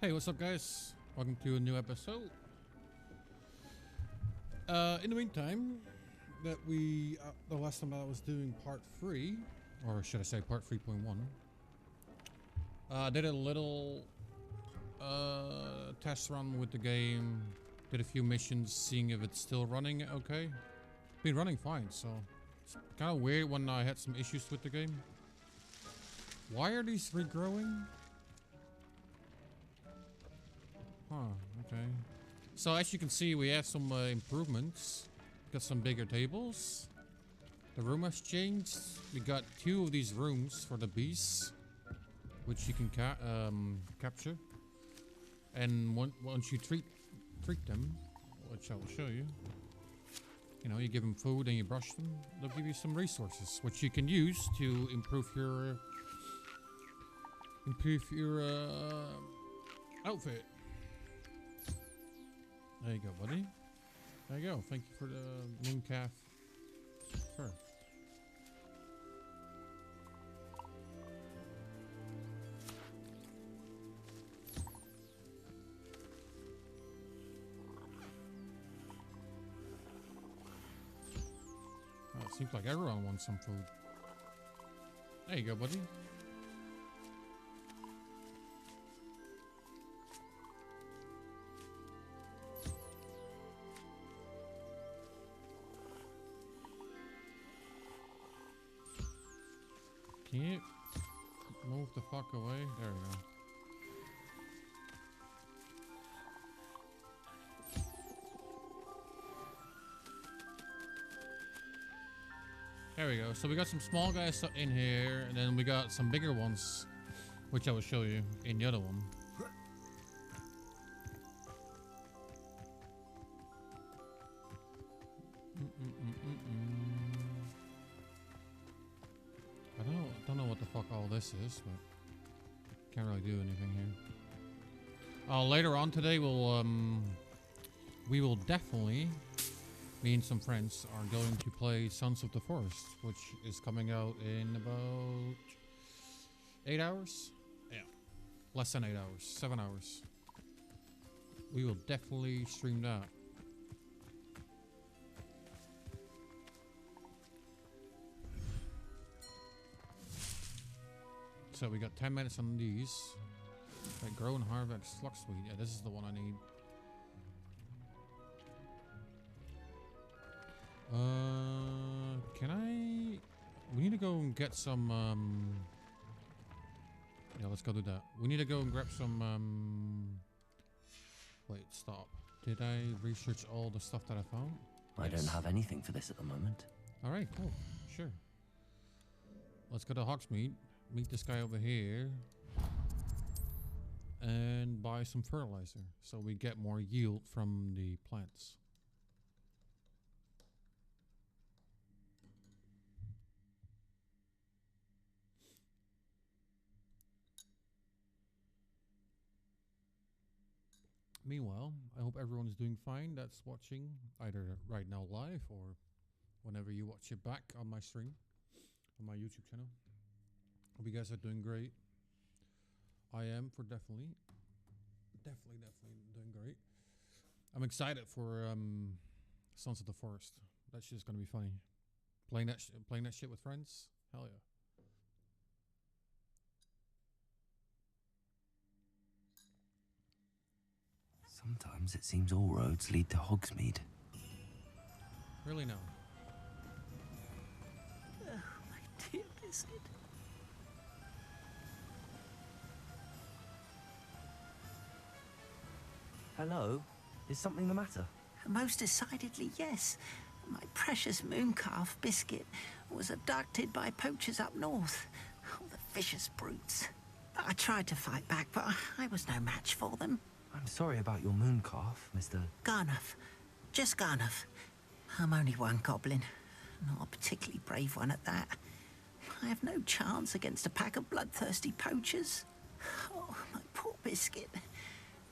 Hey, what's up, guys? Welcome to a new episode. In the meantime, the last time I was doing part 3, or should I say part 3.1, did a little test run with the game, did a few missions, seeing if it's still running okay. Been running fine, so it's kind of weird when I had some issues with the game. Why are these regrowing? Huh, okay. So as you can see, we have some improvements. Got some bigger tables. The room has changed. We got 2 of these rooms for the beasts, which you can capture. And once you treat them, which I will show you, you know, you give them food and you brush them, they'll give you some resources, which you can use to improve your outfit. There you go, buddy. There you go. Thank you for the moon calf. Sure. Well, it seems like everyone wants some food. There you go, buddy. Can you move the fuck away? There we go. There we go. So we got some small guys in here, and then we got some bigger ones, which I will show you in the other one. I don't know what the fuck all this is, but can't really do anything here. Later on today, we will definitely, me and some friends are going to play Sons of the Forest, which is coming out in about 8 hours. Yeah, less than 8 hours, 7 hours. We will definitely stream that. So we got 10 minutes on these. Like grow and harvest flux sweet. Yeah, this is the one I need. Can I? We need to go and get some. Yeah, let's go do that. We need to go and grab some. Wait, stop. Did I research all the stuff that I found? I don't have anything for this at the moment. All right, cool. Sure. Let's go to Hogsmeade. Meet this guy over here and buy some fertilizer so we get more yield from the plants. Meanwhile, I hope everyone is doing fine that's watching either right now live or whenever you watch it back on my stream, on my YouTube channel. Hope you guys are doing great. I am for definitely doing great. I'm excited for Sons of the Forest. That shit's gonna be funny. Playing that shit with friends. Hell yeah. Sometimes it seems all roads lead to Hogsmeade. Really no. Oh, my dear Biscuit. Hello? Is something the matter? Most decidedly, yes. My precious moon calf, Biscuit, was abducted by poachers up north. Oh, the vicious brutes. I tried to fight back, but I was no match for them. I'm sorry about your moon calf, Mr. Garnuff. Just Garnuff. I'm only one goblin. Not a particularly brave one at that. I have no chance against a pack of bloodthirsty poachers. Oh, my poor Biscuit.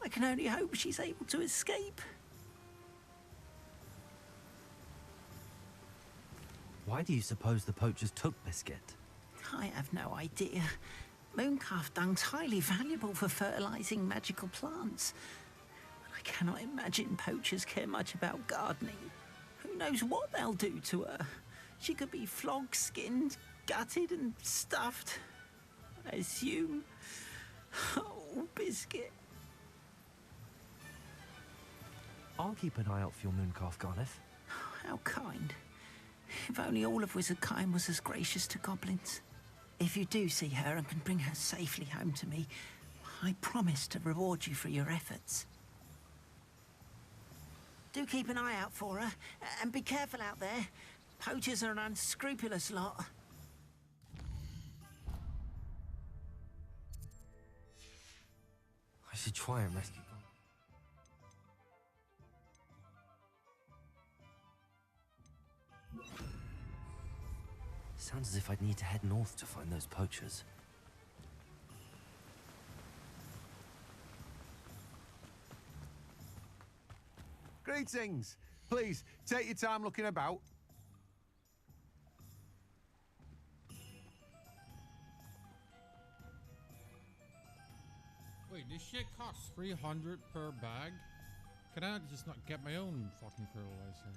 I can only hope she's able to escape. Why do you suppose the poachers took Biscuit? I have no idea. Mooncalf dung's highly valuable for fertilising magical plants. But I cannot imagine poachers care much about gardening. Who knows what they'll do to her? She could be flogged, skinned, gutted and stuffed. I assume. Oh, Biscuit. I'll keep an eye out for your mooncalf, Gareth. How kind. If only all of Wizardkind was as gracious to goblins. If you do see her and can bring her safely home to me, I promise to reward you for your efforts. Do keep an eye out for her, and be careful out there. Poachers are an unscrupulous lot. I should try and rescue Gareth. Sounds as if I'd need to head north to find those poachers. Greetings. Please, take your time looking about. Wait, this shit costs 300 per bag? Can I just not get my own fucking fertilizer?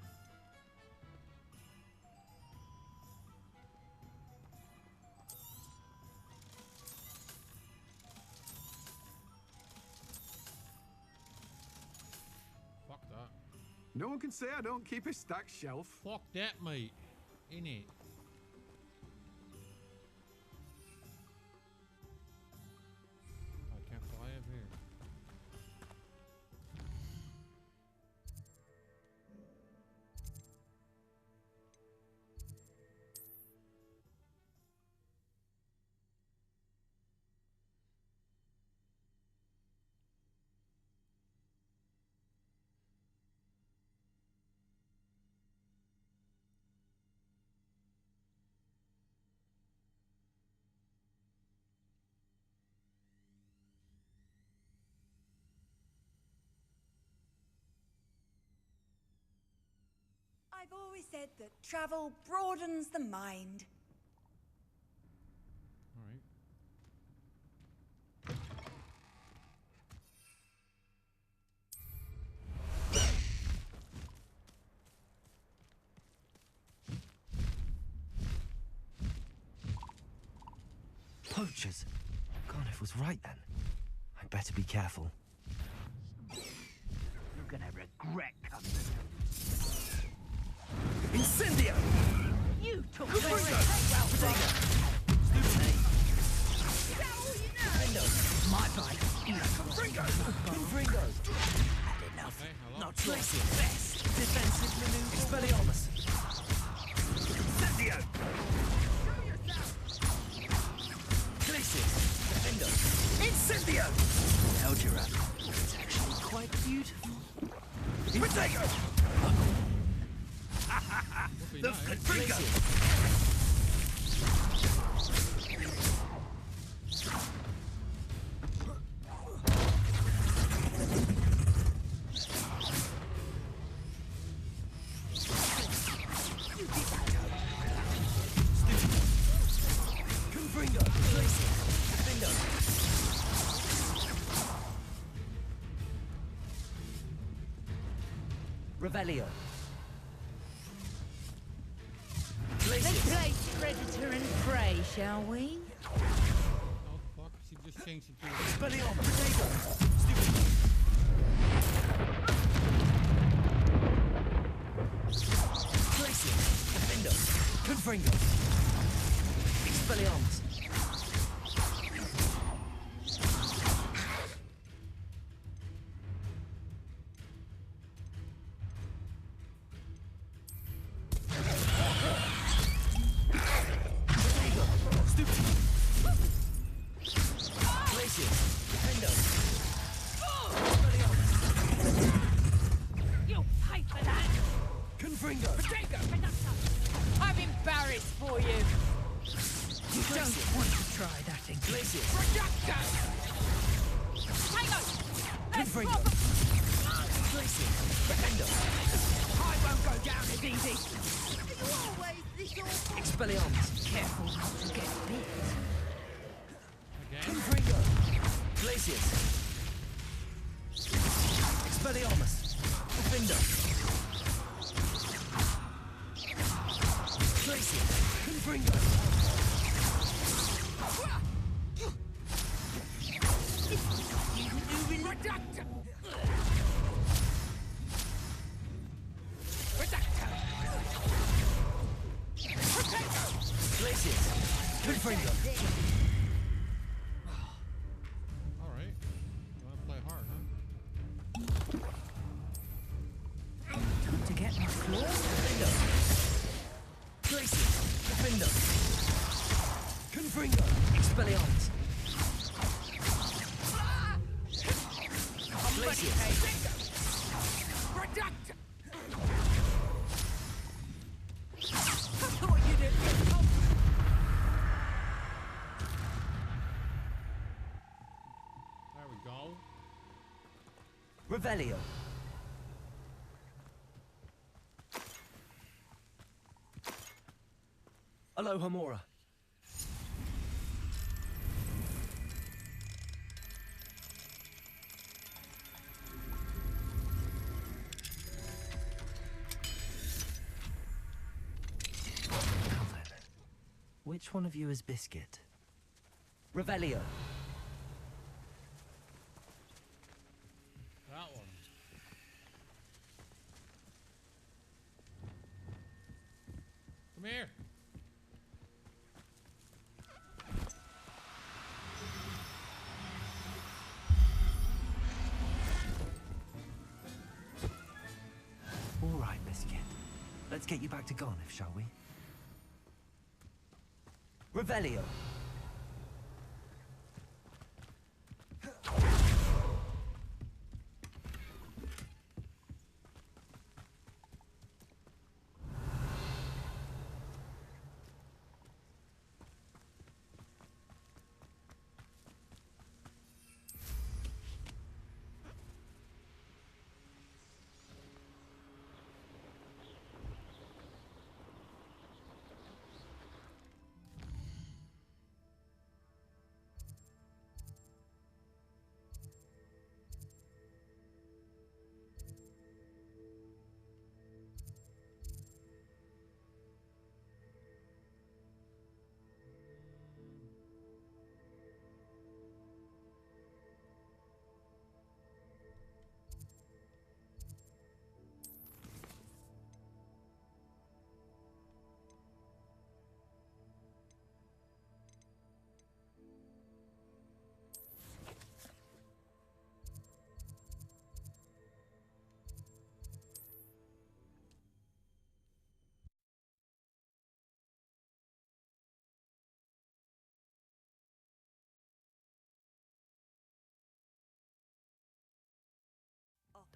Fuck that. No one can say I don't keep a stacked shelf. Fuck that, mate. Innit? I can't fly up here. I've always said that travel broadens the mind. All right. Poachers! Gareth was right then. I'd better be careful. You're gonna regret coming. Incendio! You took Good my for you. well, Potato. Stupid. Is that all you know? Window. My bike. Confringo! Confringo! Had enough. Okay, hello. Not your best. Defensive maneuver. Expelliarmus! Incendio! Glacius! Defendo! Incendio! Held your up. It's actually quite beautiful. Potato! Would be The nice. Confringo! Confringo! Glacius! Defendo! Revelio! Let's play predator and prey, shall we? Oh fuck, she just changed it to Expelliarmus! Potato! Glacius! Defendo! Confringo! Expelliarmus! Potato! Stupid! Glacius! Defendo! Expelliarmus! You'll pay for that! Confringo! I'm embarrassed for you! You don't want to try that again. Glacius! Hang on! Confringo! Glacius! Defendo! I won't go down as easy. Are you always this awful? Expelliarmus! Careful not to get bit. Again? Confringo! Glacius! Expelliarmus! Defender! Glacius! Confringo! Glacius! Confringo! Alright. You wanna play hard, huh? Time to get my claws. Defender! Glacius! Defender! Confringo! Expelliarmus! Glacius! There we go. Revelio! Aloha Mora! Now then, which one of you is Biscuit? Revelio! That one. Come here. All right, Biscuit. Let's get you back to Garniff, shall we? Revelio!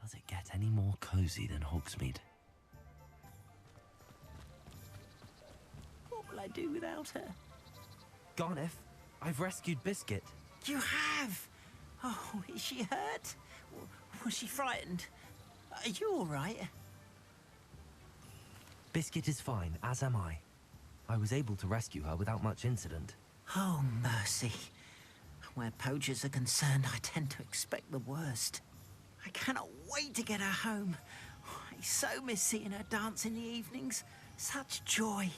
Does it get any more cozy than Hogsmeade? What will I do without her? Garniff, I've rescued Biscuit. You have? Oh, is she hurt? Was she frightened? Are you all right? Biscuit is fine, as am I. I was able to rescue her without much incident. Oh, mercy. Where poachers are concerned, I tend to expect the worst. I cannot wait to get her home. I so miss seeing her dance in the evenings. Such joy.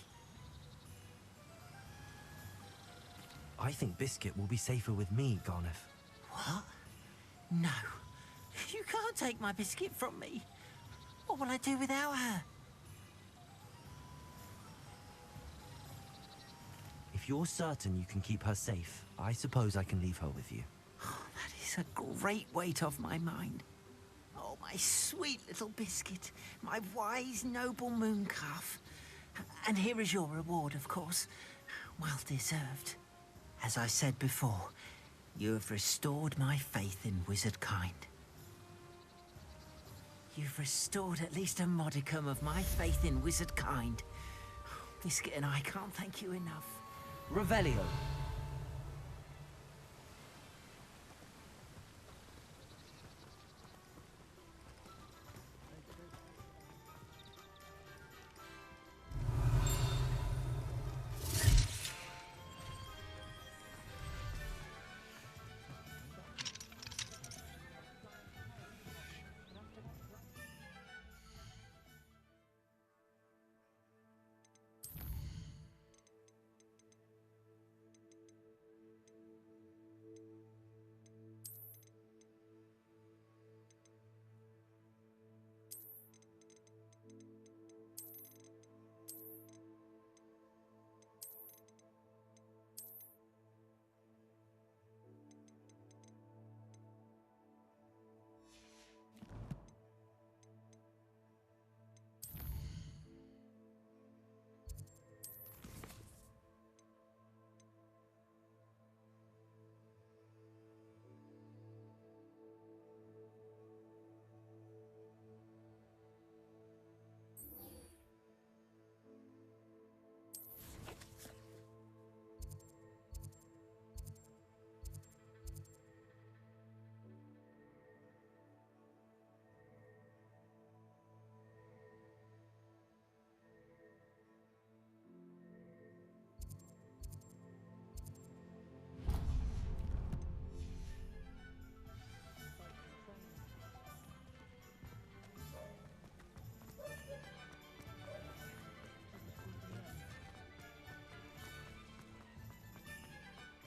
I think Biscuit will be safer with me, Garniff. What? No. You can't take my biscuit from me. What will I do without her? If you're certain you can keep her safe, I suppose I can leave her with you. Oh, that is a great weight off my mind. Oh, my sweet little biscuit. My wise, noble moon calf. And here is your reward, of course. Well deserved. As I said before, you have restored my faith in wizard kind. You've restored at least a modicum of my faith in wizard kind. Biscuit and I can't thank you enough. Revelio.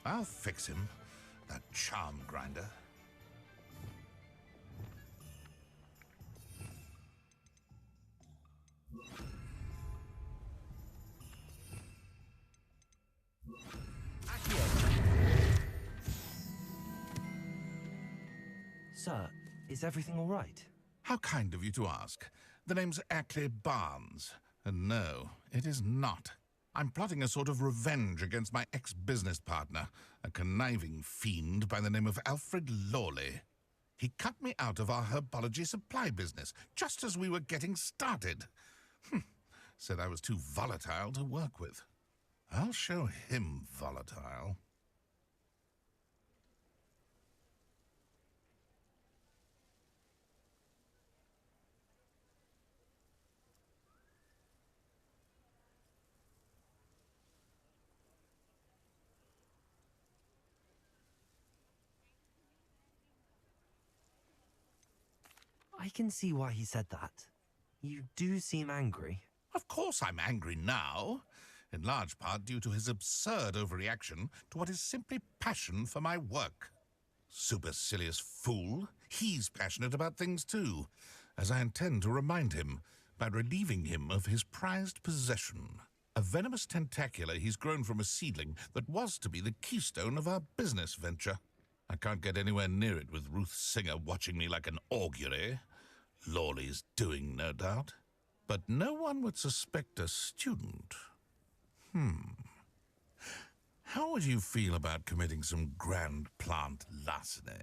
I'll fix him, that charm grinder. Sir, is everything all right? How kind of you to ask. The name's Ackley Barnes. And no, it is not. I'm plotting a sort of revenge against my ex-business partner, a conniving fiend by the name of Alfred Lawley. He cut me out of our herbology supply business just as we were getting started. Said I was too volatile to work with. I'll show him volatile. I can see why he said that. You do seem angry. Of course I'm angry now, in large part due to his absurd overreaction to what is simply passion for my work. Supercilious fool, he's passionate about things too, as I intend to remind him by relieving him of his prized possession, a venomous tentacula he's grown from a seedling that was to be the keystone of our business venture. I can't get anywhere near it with Ruth Singer watching me like an augury. Lawley's doing, no doubt. But no one would suspect a student. How would you feel about committing some grand plant larceny?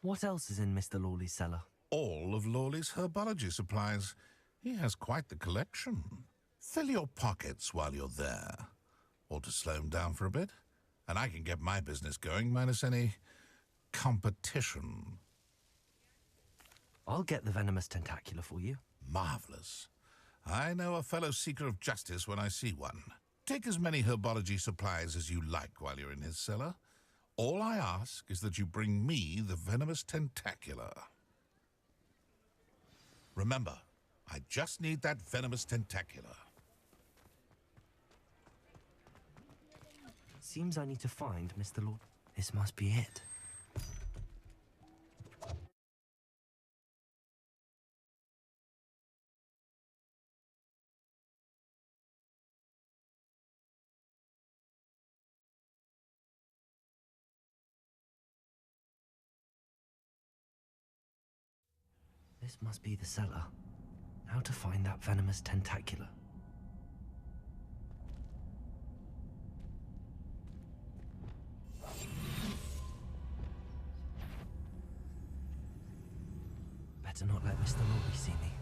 What else is in Mr. Lawley's cellar? All of Lawley's herbology supplies. He has quite the collection. Fill your pockets while you're there. Or to slow him down for a bit, and I can get my business going minus any competition. I'll get the venomous tentacula for you. Marvelous. I know a fellow seeker of justice when I see one. Take as many herbology supplies as you like while you're in his cellar. All I ask is that you bring me the venomous tentacula. Remember, I just need that venomous tentacula. Seems I need to find Mr. Lord. This must be it. This must be the cellar. How to find that venomous tentacula? Better not let Mr. Lawley see me.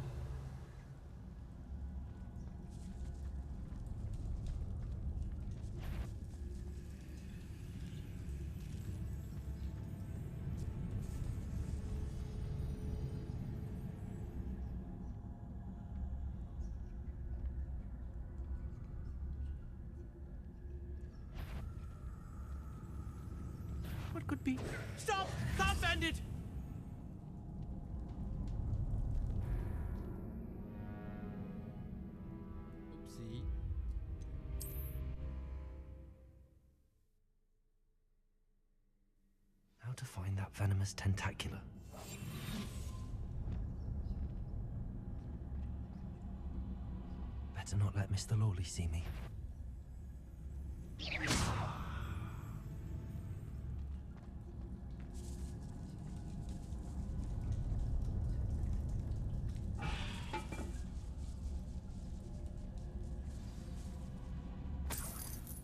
What could be? Stop! Can't bend it! Oopsie. How to find that venomous tentacula? Better not let Mr. Lawley see me.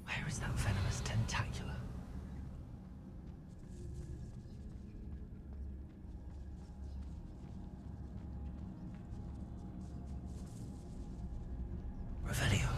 Where is that venomous tentacula? Revelio.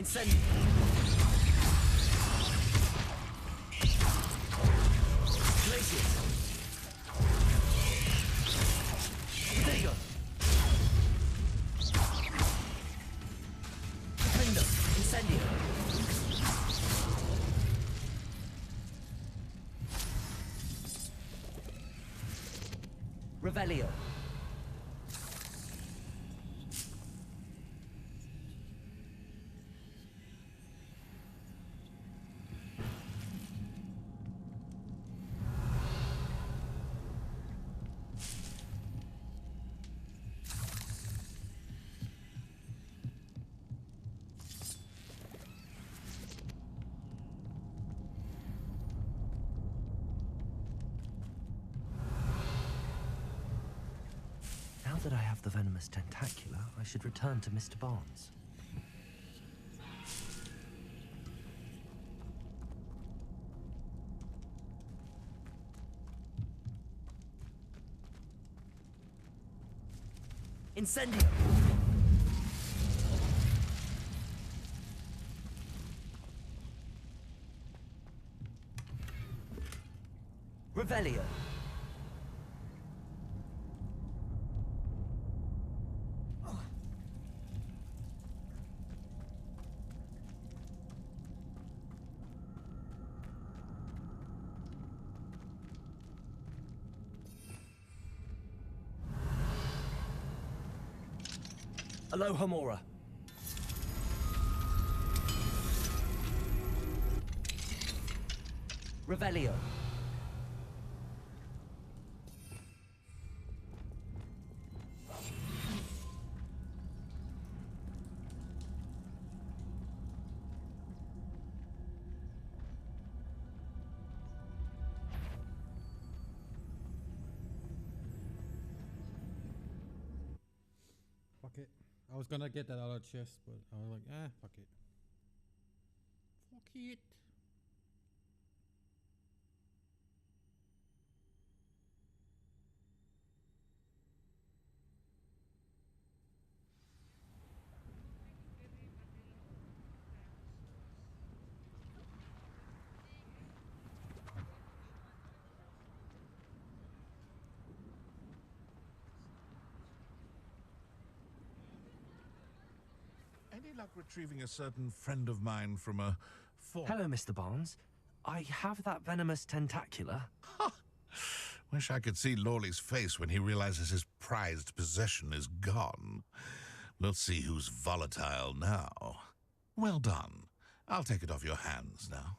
Incendio. Glacius. Vigo. Defendo. Incendio. Revelio. Now that I have the venomous tentacula, I should return to Mr. Barnes. Incendio! Revelio! Aloha Mora. Revelio. Fuck it. I was gonna get that other chest, but I was like, fuck it. Fuck it. Any luck retrieving a certain friend of mine from a Hello, Mr. Barnes. I have that venomous tentacula. Wish I could see Lawley's face when he realizes his prized possession is gone. We'll see who's volatile now. Well done. I'll take it off your hands now.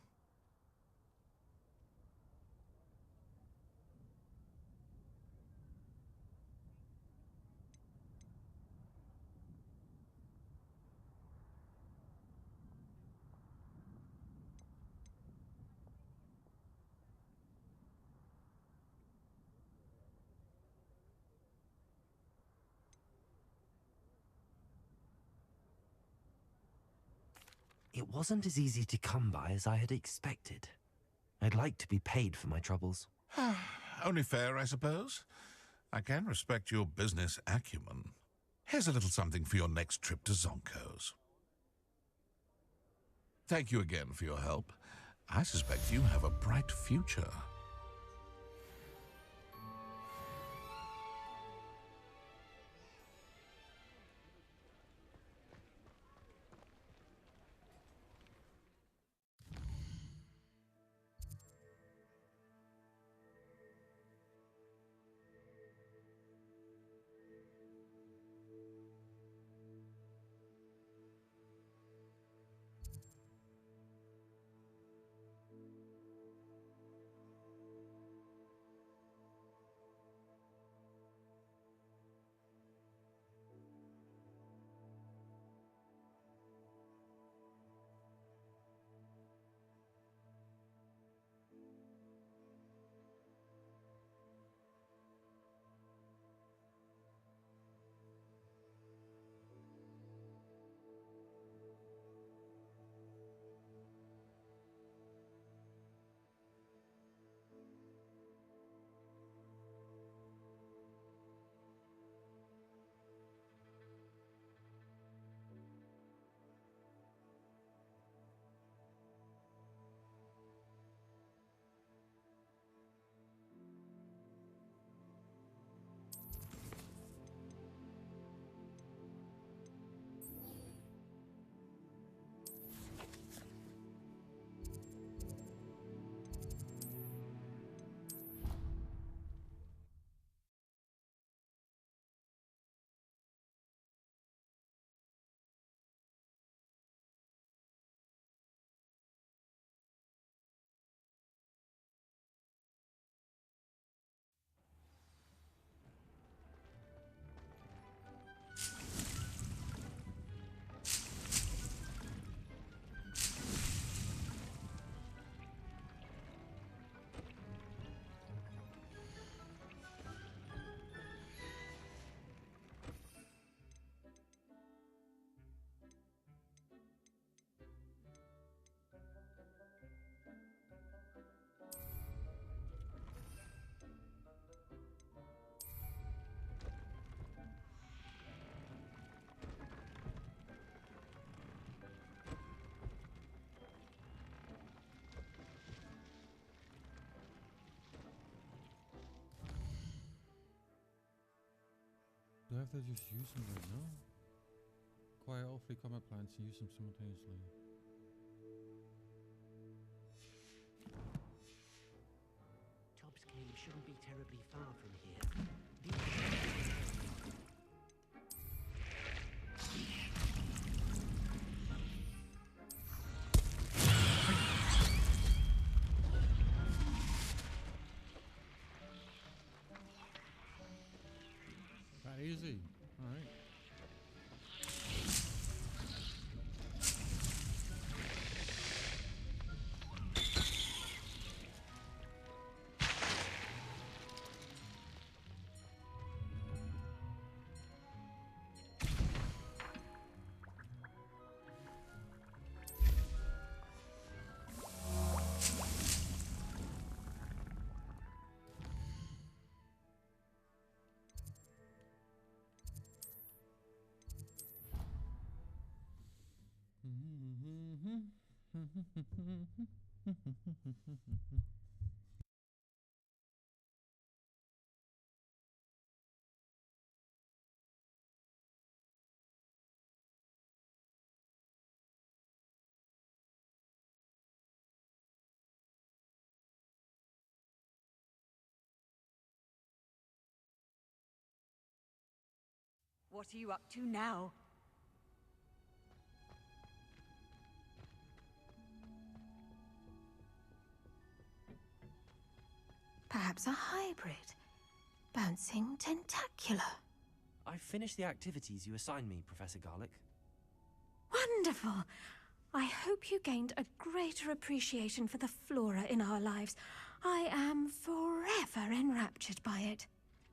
It wasn't as easy to come by as I had expected. I'd like to be paid for my troubles. Only fair, I suppose. I can respect your business acumen. Here's a little something for your next trip to Zonko's. Thank you again for your help. I suspect you have a bright future. Do I have to just use them right now? Acquire all 3 combat plants and use them simultaneously. Tobbs Cave shouldn't be terribly far from here. That easy. Alright. What are you up to now? Perhaps a hybrid. Bouncing tentacular. I've finished the activities you assigned me, Professor Garlick. Wonderful! I hope you gained a greater appreciation for the flora in our lives. I am forever enraptured by it.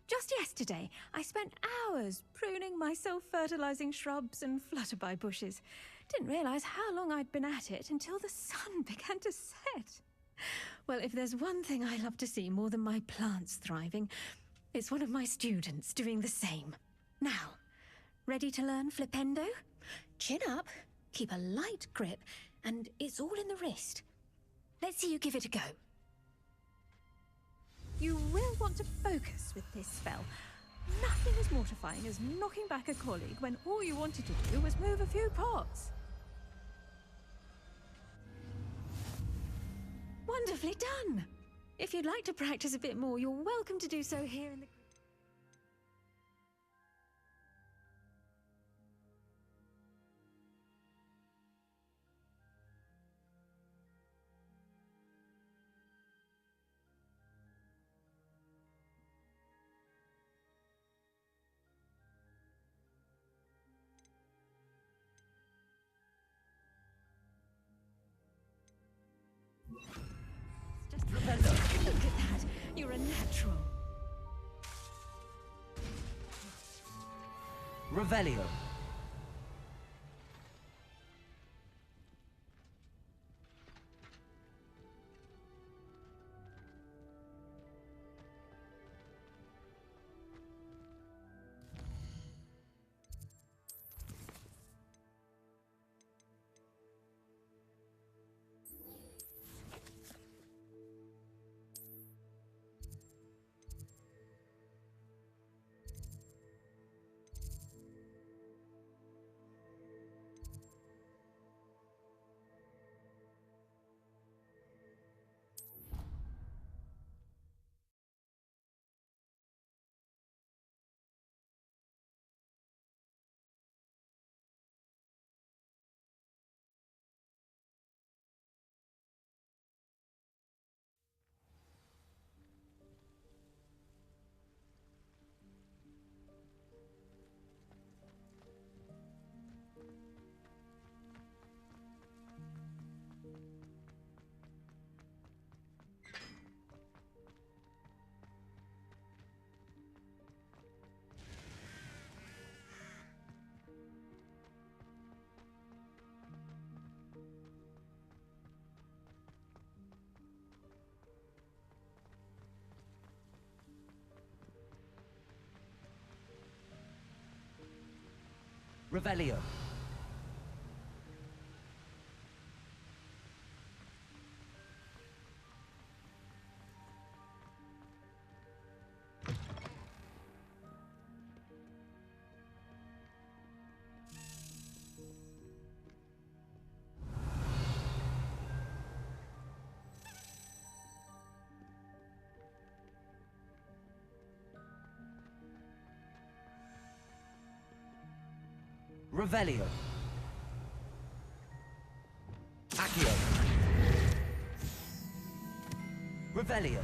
Just yesterday, I spent hours pruning my self-fertilizing shrubs and flutterby bushes. Didn't realize how long I'd been at it until the sun began to set. Well, if there's one thing I love to see more than my plants thriving, it's one of my students doing the same. Now, ready to learn flipendo? Chin up, keep a light grip, and it's all in the wrist. Let's see you give it a go. You will want to focus with this spell. Nothing as mortifying as knocking back a colleague when all you wanted to do was move a few pots. Wonderfully done! If you'd like to practice a bit more, you're welcome to do so here in the... Look at that! You're a natural. Revelio. Revelio. Revelio. Accio. Revelio.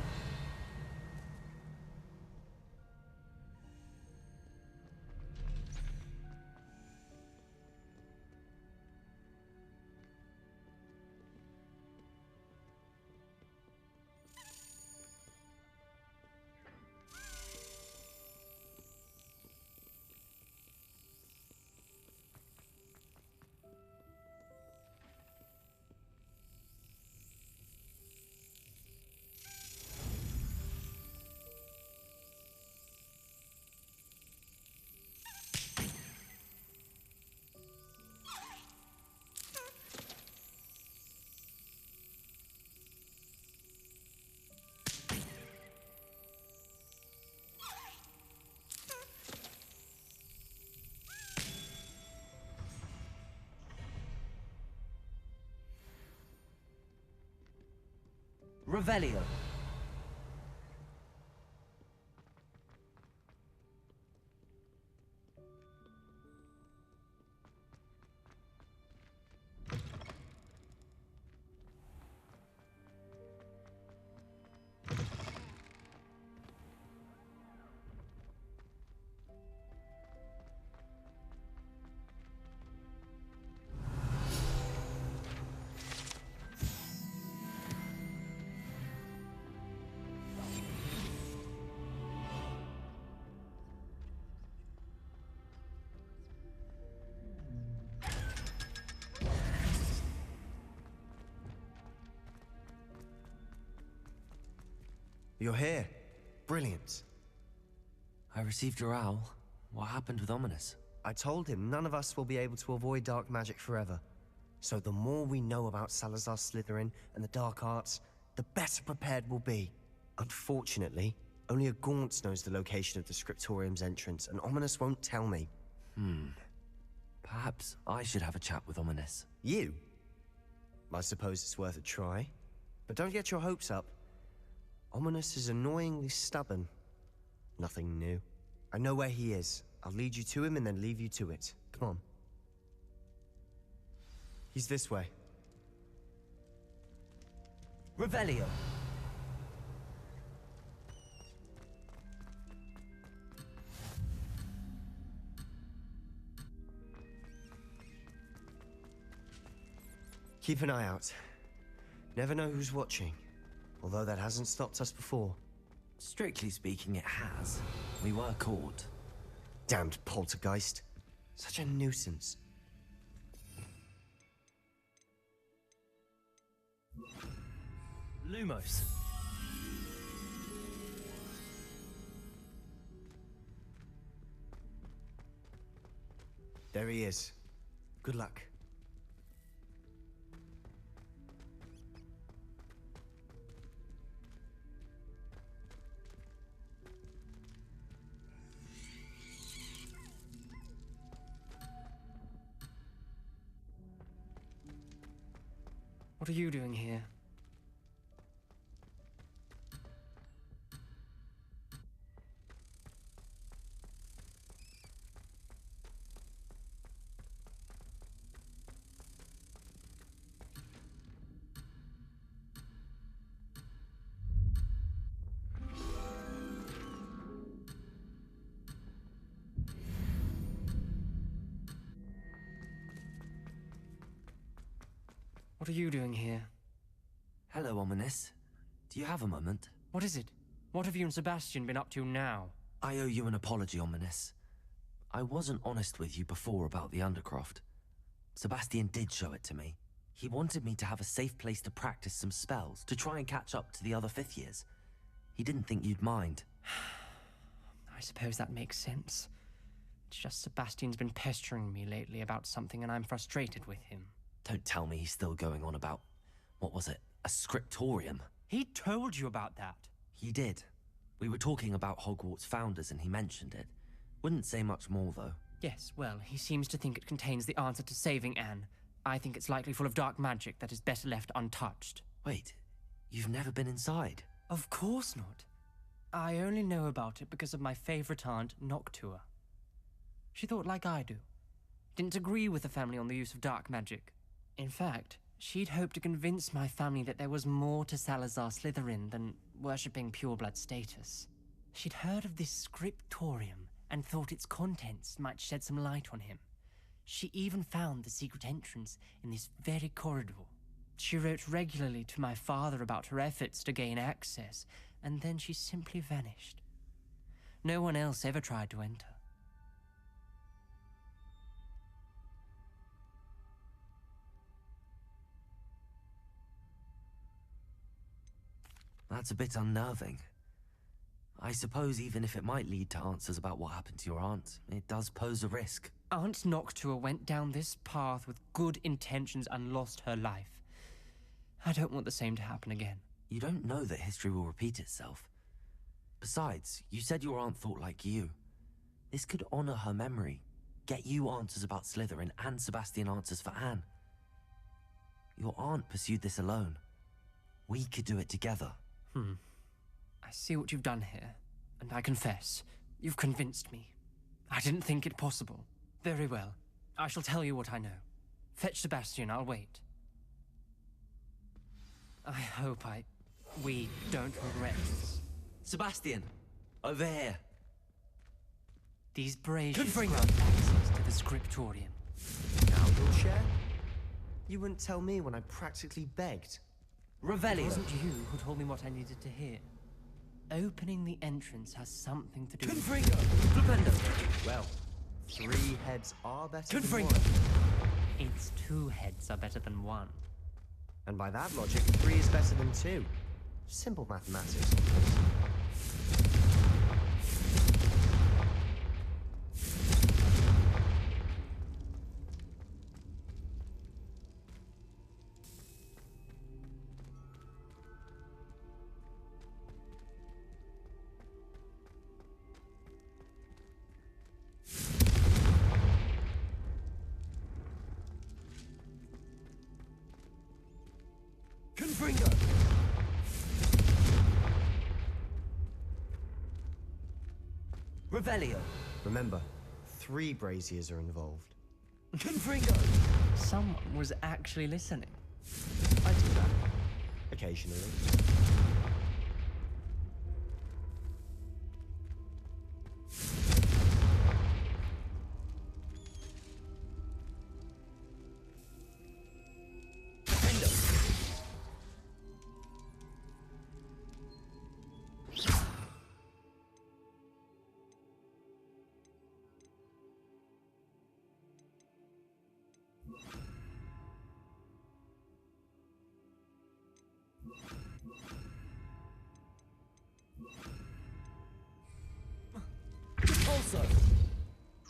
Revelio. You're here. Brilliant. I received your owl. What happened with Ominous? I told him none of us will be able to avoid dark magic forever. So the more we know about Salazar Slytherin and the dark arts, the better prepared we'll be. Unfortunately, only a Gaunt knows the location of the Scriptorium's entrance, and Ominous won't tell me. Perhaps I should have a chat with Ominous. You? I suppose it's worth a try. But don't get your hopes up. Ominous is annoyingly stubborn. Nothing new. I know where he is. I'll lead you to him and then leave you to it. Come on. He's this way. Revelio. Keep an eye out. Never know who's watching. Although that hasn't stopped us before. Strictly speaking, it has. We were caught. Damned poltergeist. Such a nuisance. Lumos. There he is. Good luck. What are you doing here? What are you doing here? Hello, Ominous. Do you have a moment? What is it? What have you and Sebastian been up to now? I owe you an apology, Ominous. I wasn't honest with you before about the Undercroft. Sebastian did show it to me. He wanted me to have a safe place to practice some spells, to try and catch up to the other fifth years. He didn't think you'd mind. I suppose that makes sense. It's just Sebastian's been pestering me lately about something and I'm frustrated with him. Don't tell me he's still going on about, what was it, a scriptorium? He told you about that. He did. We were talking about Hogwarts founders and he mentioned it. Wouldn't say much more, though. Yes, well, he seems to think it contains the answer to saving Anne. I think it's likely full of dark magic that is better left untouched. Wait, you've never been inside? Of course not. I only know about it because of my favorite aunt, Noctua. She thought like I do. didn't agree with the family on the use of dark magic. In fact, she'd hoped to convince my family that there was more to Salazar Slytherin than worshipping pureblood status. She'd heard of this scriptorium and thought its contents might shed some light on him. She even found the secret entrance in this very corridor. She wrote regularly to my father about her efforts to gain access, and then she simply vanished. No one else ever tried to enter. That's a bit unnerving. I suppose even if it might lead to answers about what happened to your aunt, it does pose a risk. Aunt Noctua went down this path with good intentions and lost her life. I don't want the same to happen again. You don't know that history will repeat itself. Besides, you said your aunt thought like you. This could honor her memory, get you answers about Slytherin and Sebastian answers for Anne. Your aunt pursued this alone. We could do it together. I see what you've done here, and I confess, you've convinced me. I didn't think it possible. Very well. I shall tell you what I know. Fetch Sebastian, I'll wait. I hope we don't regret this. Sebastian, over here. These braziers grant access to the scriptorium. Now you'll share? You wouldn't tell me when I practically begged. Revelio. It wasn't you who told me what I needed to hear. Opening the entrance has something to do with... Well, 3 heads are better than 1. It's 2 heads are better than 1. And by that logic, 3 is better than 2. Simple mathematics. Revelio. Remember, 3 braziers are involved. Confringo. Someone was actually listening. I do that. Occasionally.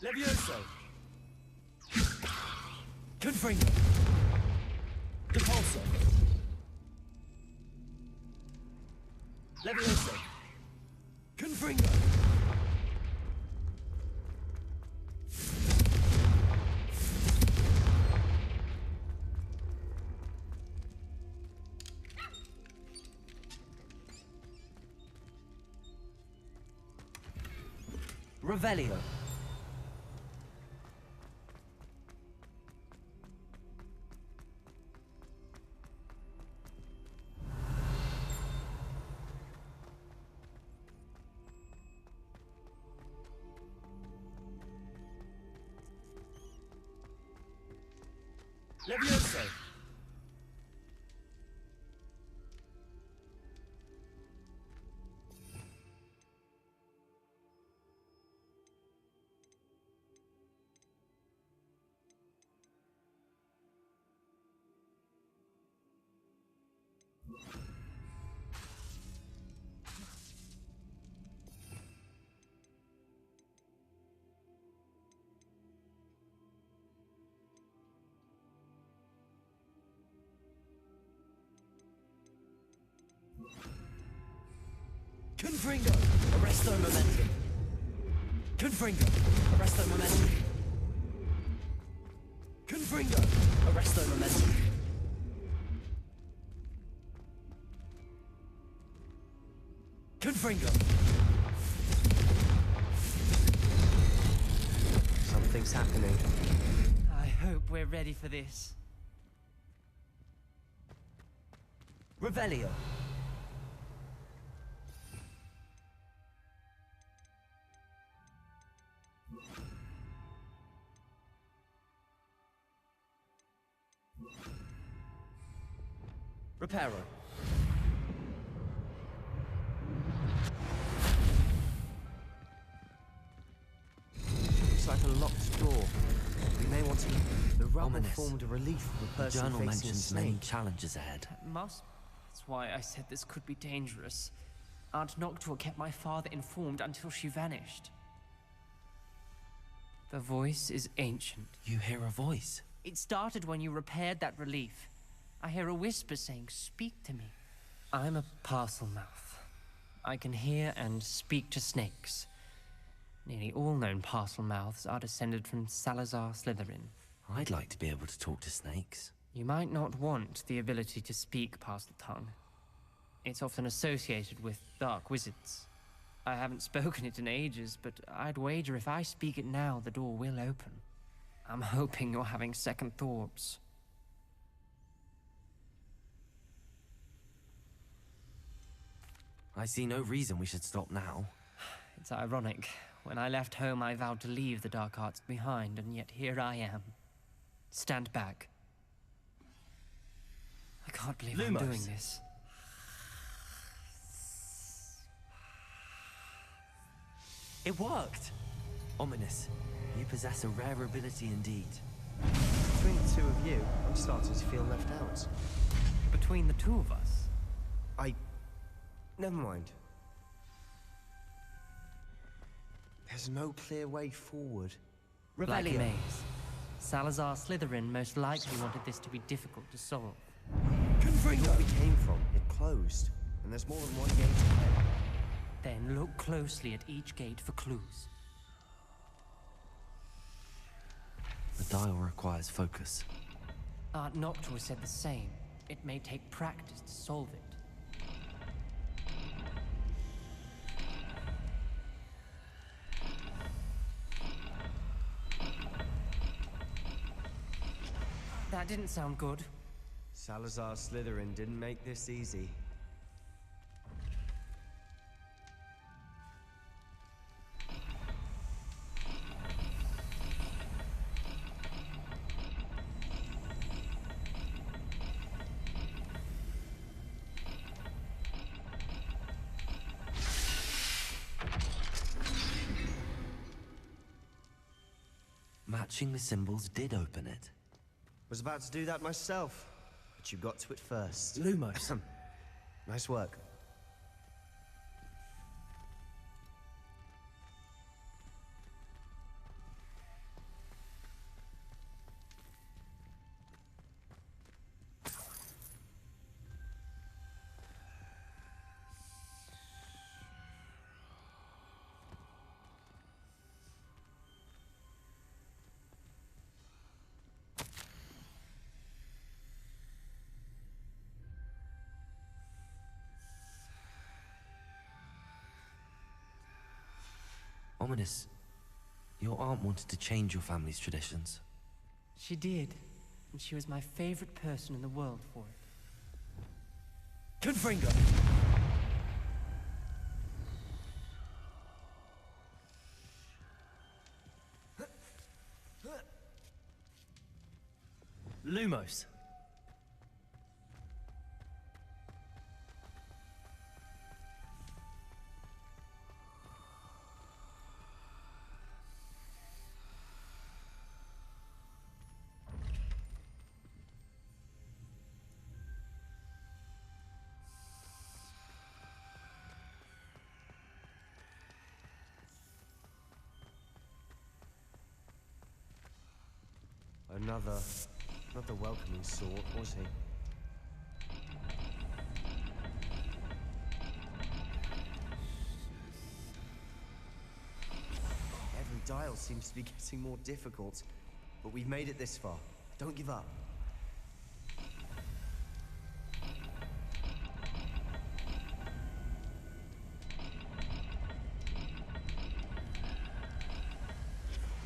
Levioso. Confringo. Depulso. Levioso. Confringo. Revelio. Levioso. Confringo. Arresto momentum. Confringo. Arresto momentum. Confringo. Arresto momentum. Confringo. Something's happening. we're ready for this. Revelio. Reparo. Looks like a locked door. We may want to... The rubble Ominous. formed a relief of a The person journal facing a mentions many snake. challenges ahead. Must. That's why I said this could be dangerous. Aunt Noctua kept my father informed until she vanished. The voice is ancient. You hear a voice? It started when you repaired that relief. I hear a whisper saying, "Speak to me." I'm a parcel mouth. I can hear and speak to snakes. Nearly all known parcel mouths are descended from Salazar Slytherin. I'd like to be able to talk to snakes. You might not want the ability to speak parcel tongue. It's often associated with dark wizards. I haven't spoken it in ages, but I'd wager if I speak it now, the door will open. I'm hoping you're having second thoughts. I see no reason we should stop now. It's ironic. When I left home, I vowed to leave the dark arts behind, and yet here I am. Stand back. I can't believe I'm doing this. It worked! Ominous, you possess a rare ability indeed. Between the two of you, I'm starting to feel left out. Between the two of us? Never mind. There's no clear way forward. Like Revelio. maze. Salazar Slytherin most likely wanted this to be difficult to solve. Confringo! Where we came from, it closed. And there's more than one gate ahead. Then look closely at each gate for clues. The dial requires focus. Aunt Noctua said the same. It may take practice to solve it. That didn't sound good. Salazar Slytherin didn't make this easy. Matching the symbols did open it. Was about to do that myself, but you got to it first. Lumos. Nice work. Ominous, your aunt wanted to change your family's traditions. She did, and she was my favorite person in the world for it. Confringo! Lumos. Not the welcoming sort, was he? Every dial seems to be getting more difficult, but we've made it this far. Don't give up.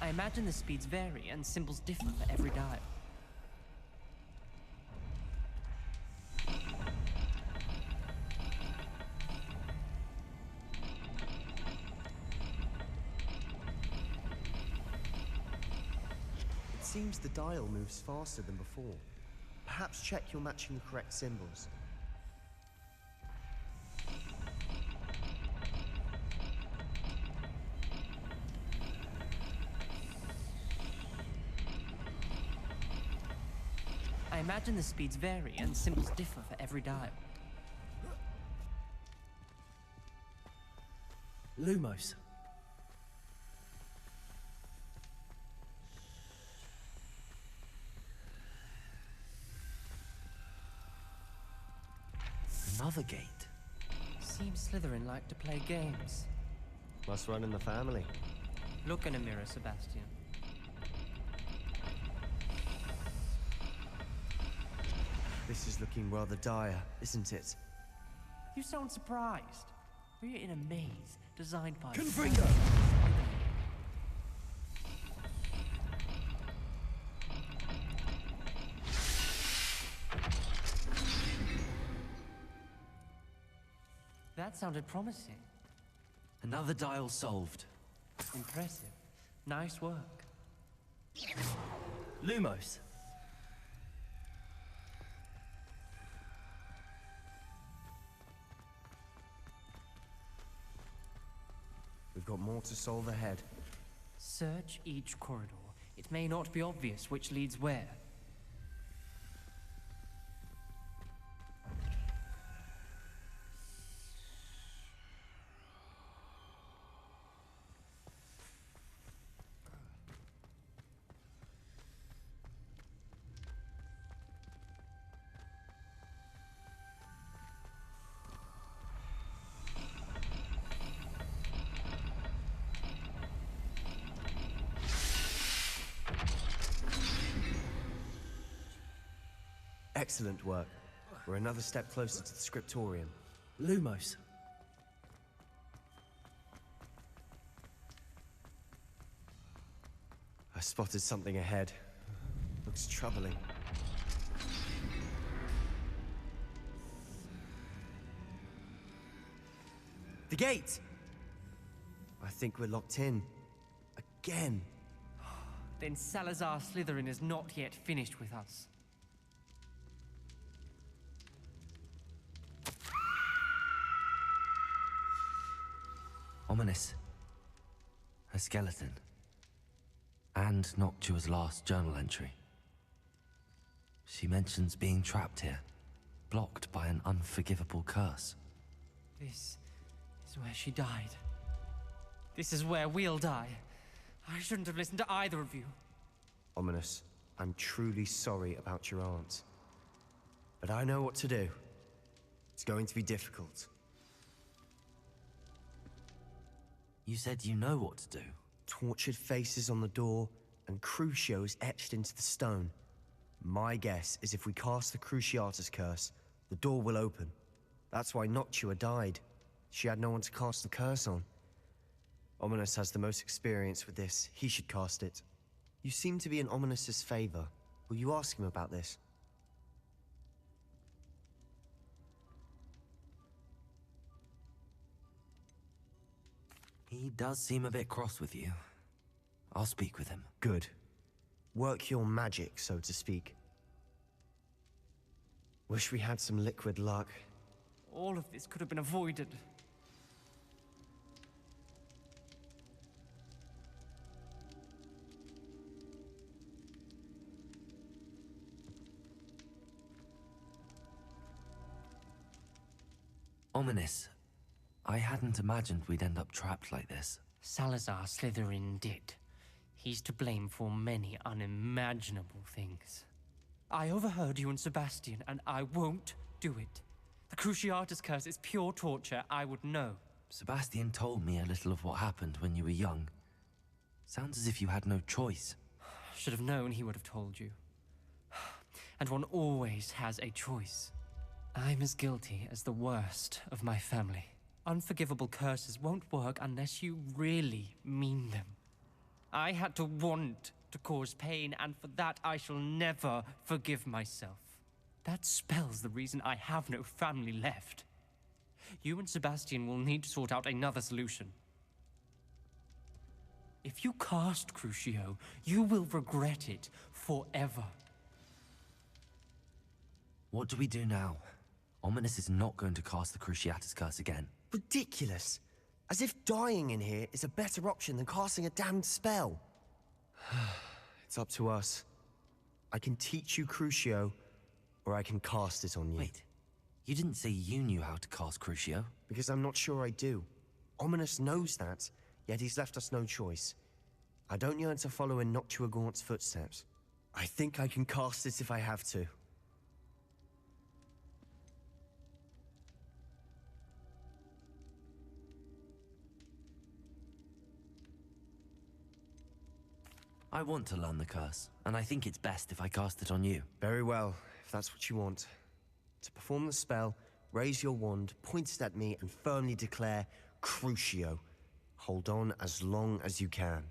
I imagine the speeds vary and symbols differ for every dial. seems the dial moves faster than before. Perhaps check you're matching the correct symbols. I imagine the speeds vary and symbols differ for every dial. Lumos. Another gate. Seems Slytherin like to play games. Must run in the family. Look in a mirror, Sebastian. This is looking rather dire, isn't it? You sound surprised. We're in a maze designed by... Confringo! That sounded promising. Another dial solved. Impressive. Nice work. Lumos. We've got more to solve ahead. Search each corridor. It may not be obvious which leads where. Excellent work. We're another step closer to the scriptorium. Lumos. I spotted something ahead. Looks troubling. The gate! I think we're locked in. Again. Then Salazar Slytherin is not yet finished with us. Ominous. A skeleton. And Noctua's last journal entry. She mentions being trapped here, blocked by an unforgivable curse. This is where she died. This is where we'll die. I shouldn't have listened to either of you. Ominous, I'm truly sorry about your aunt. But I know what to do. It's going to be difficult. You said you know what to do. Tortured faces on the door, and Crucios etched into the stone. My guess is if we cast the Cruciatus curse, the door will open. That's why Noctua died. She had no one to cast the curse on. Ominous has the most experience with this. He should cast it. You seem to be in Ominous's favor. Will you ask him about this? He does seem a bit cross with you. I'll speak with him. Good. Work your magic, so to speak. Wish we had some liquid luck. All of this could have been avoided. Ominous. I hadn't imagined we'd end up trapped like this. Salazar Slytherin did. He's to blame for many unimaginable things. I overheard you and Sebastian, and I won't do it. The Cruciatus curse is pure torture, I would know. Sebastian told me a little of what happened when you were young. Sounds as if you had no choice. Should have known he would have told you. And one always has a choice. I'm as guilty as the worst of my family. Unforgivable curses won't work unless you really mean them. I had to want to cause pain, and for that I shall never forgive myself. That spells the reason I have no family left. You and Sebastian will need to sort out another solution. If you cast Crucio, you will regret it forever. What do we do now? Ominous is not going to cast the Cruciatus Curse again. Ridiculous. As if dying in here is a better option than casting a damned spell. It's up to us. I can teach you Crucio, or I can cast it on you. Wait, you didn't say you knew how to cast Crucio? Because I'm not sure I do. Ominous knows that, yet he's left us no choice. I don't yearn to follow in Noctuagaunt's footsteps. I think I can cast it if I have to. I want to learn the curse, and I think it's best if I cast it on you. Very well, if that's what you want. To perform the spell, raise your wand, point it at me, and firmly declare Crucio. Hold on as long as you can.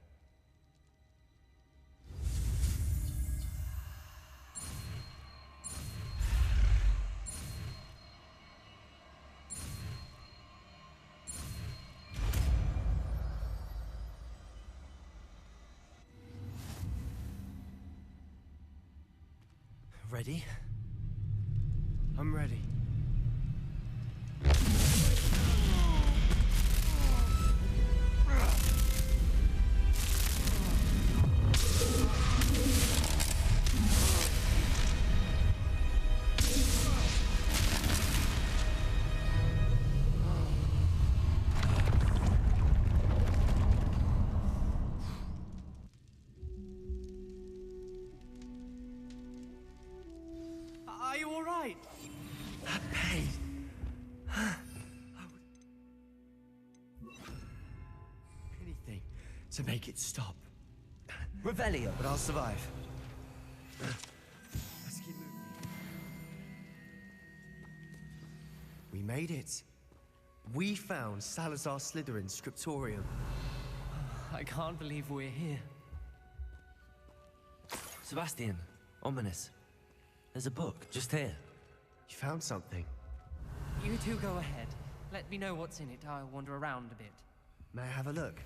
Ready? I'm ready. Are you all right? That pain. Anything to make it stop. Revelio! But I'll survive. Let's keep moving. We made it. We found Salazar Slytherin's scriptorium. I can't believe we're here. Sebastian, Ominous. There's a book, just here. You found something. You two go ahead. Let me know what's in it. I'll wander around a bit. May I have a look?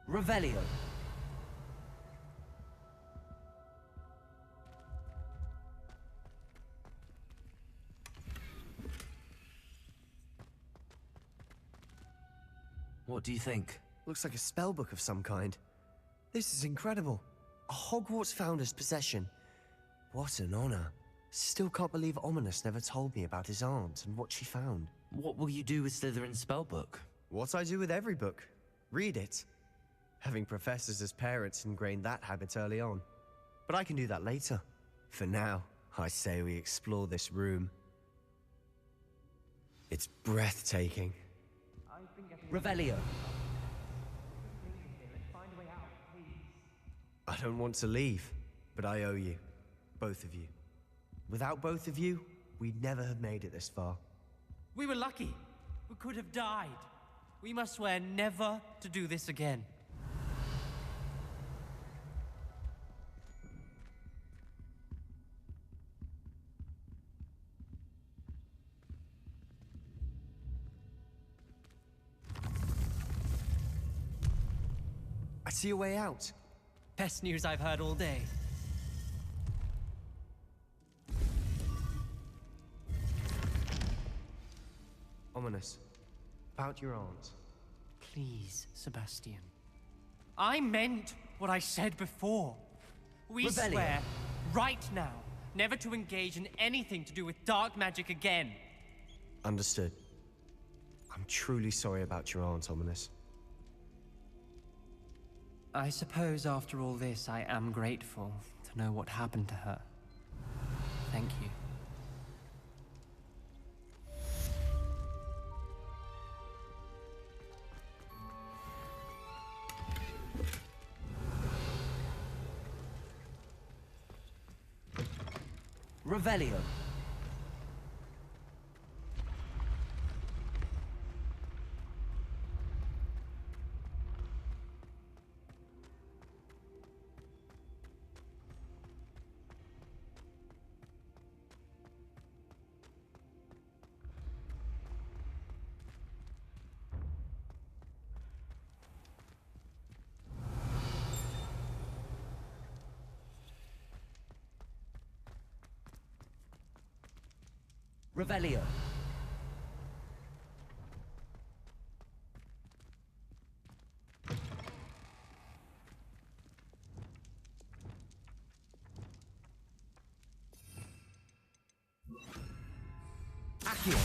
Revelio! What do you think? Looks like a spellbook of some kind. This is incredible. A Hogwarts founder's possession. What an honor. Still can't believe Ominous never told me about his aunt and what she found. What will you do with Slytherin's spellbook? What I do with every book. Read it. Having professors as parents ingrained that habit early on. But I can do that later. For now, I say we explore this room. It's breathtaking. Revelio! I don't want to leave, but I owe you. Both of you. Without both of you, we'd never have made it this far. We were lucky. We could have died. We must swear never to do this again. I see a way out. Best news I've heard all day. Ominous. About your aunt. Please, Sebastian. I meant what I said before. We Revelio. swear, right now, never to engage in anything to do with dark magic again. Understood. I'm truly sorry about your aunt, Ominous. I suppose after all this, I am grateful to know what happened to her. Thank you. Revelio! Revelio. Accio.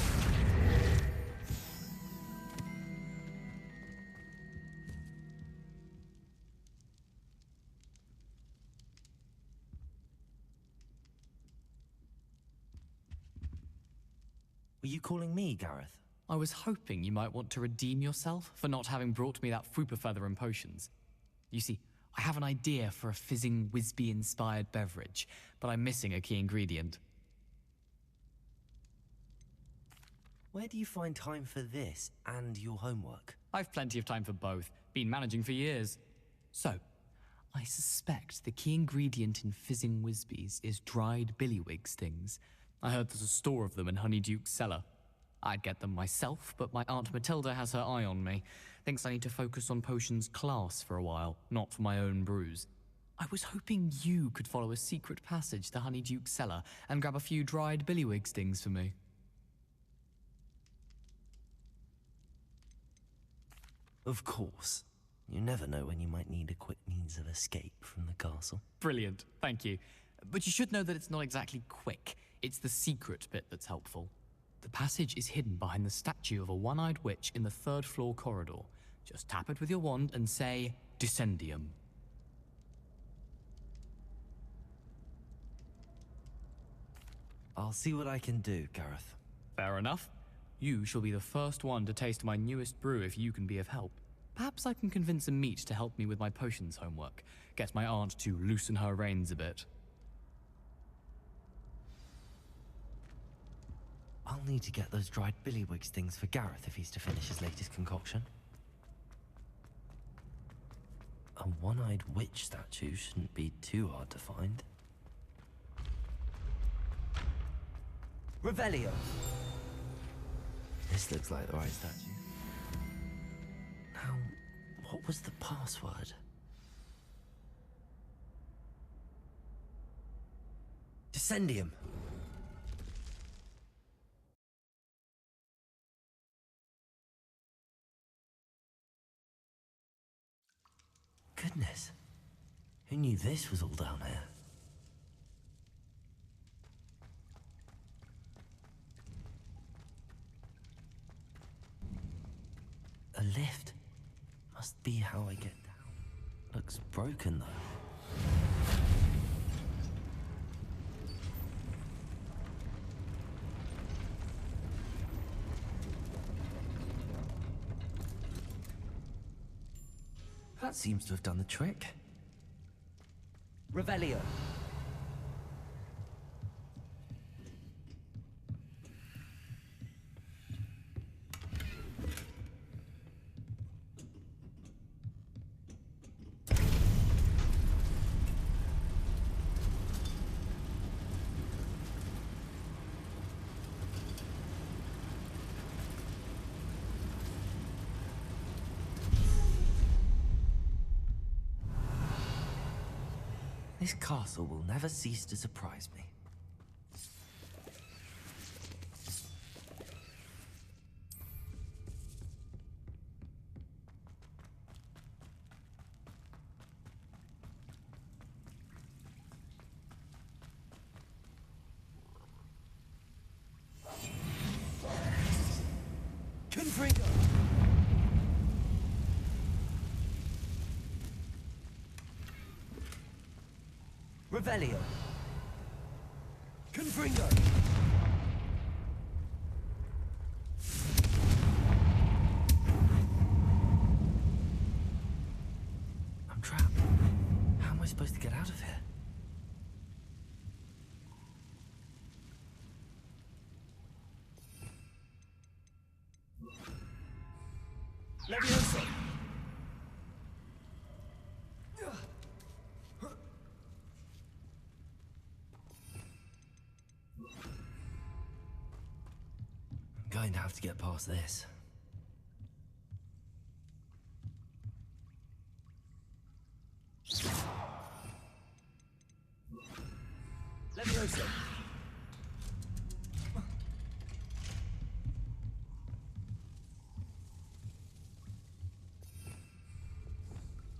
Were you calling me, Gareth? I was hoping you might want to redeem yourself for not having brought me that Fupa feather and potions. You see, I have an idea for a fizzing Wisby-inspired beverage, but I'm missing a key ingredient. Where do you find time for this and your homework? I've plenty of time for both. Been managing for years. So, I suspect the key ingredient in fizzing Wisbies is dried billywig stings. I heard there's a store of them in Honeyduke's cellar. I'd get them myself, but my Aunt Matilda has her eye on me. Thinks I need to focus on potions class for a while, not for my own brews. I was hoping you could follow a secret passage to Honeyduke's cellar and grab a few dried billywig stings for me. Of course. You never know when you might need a quick means of escape from the castle. Brilliant, thank you. But you should know that it's not exactly quick. It's the secret bit that's helpful. The passage is hidden behind the statue of a one-eyed witch in the third-floor corridor. Just tap it with your wand and say, Descendium. I'll see what I can do, Gareth. Fair enough. You shall be the first one to taste my newest brew if you can be of help. Perhaps I can convince a meat to help me with my potions homework. Get my aunt to loosen her reins a bit. I'll need to get those dried billywig things for Gareth if he's to finish his latest concoction. A one-eyed witch statue shouldn't be too hard to find. Revelio! This looks like the right statue. Now, what was the password? Descendium! Goodness. Who knew this was all down here? A lift. Must be how I get down. Looks broken, though. That seems to have done the trick. Revelio. This castle will never cease to surprise me. Confringo! Revelio. Confringo. I'm trapped. How am I supposed to get out of here? Levioso. I'm going to have to get past this. Levioso.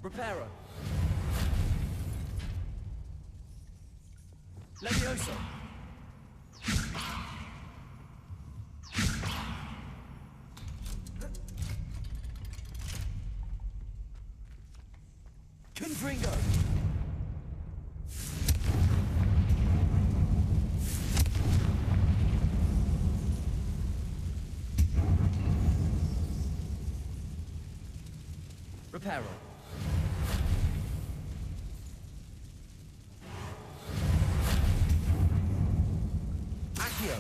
Reparo. Levioso. Confringo. Reparo. Accio.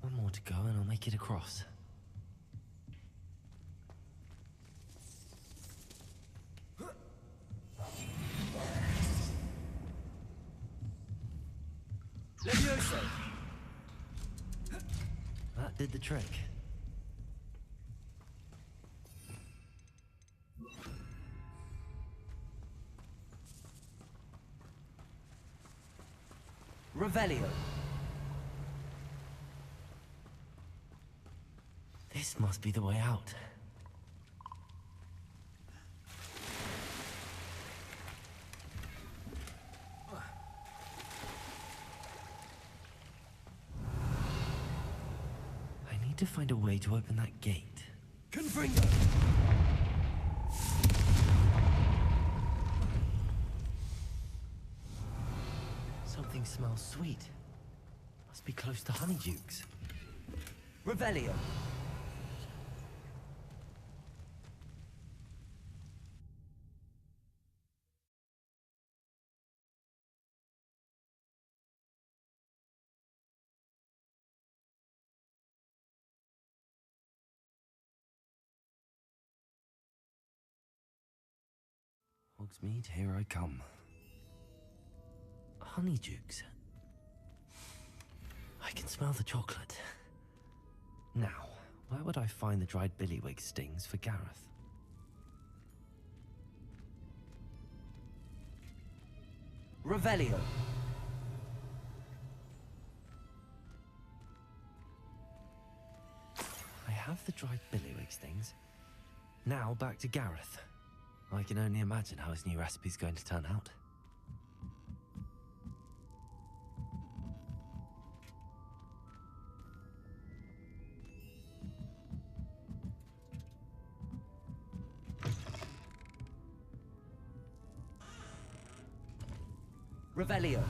One more to go and I'll make it across. Levioso. That did the trick. Revelio. This must be the way out. I need to find a way to open that gate. Confringo. Something smells sweet. Must be close to Honeydukes. Revelio. Hogsmeade, here I come. Honeydukes. I can smell the chocolate. Now, where would I find the dried billywig stings for Gareth? Revelio. I have the dried billywig stings. Now back to Gareth. I can only imagine how his new recipe's going to turn out. Revelio.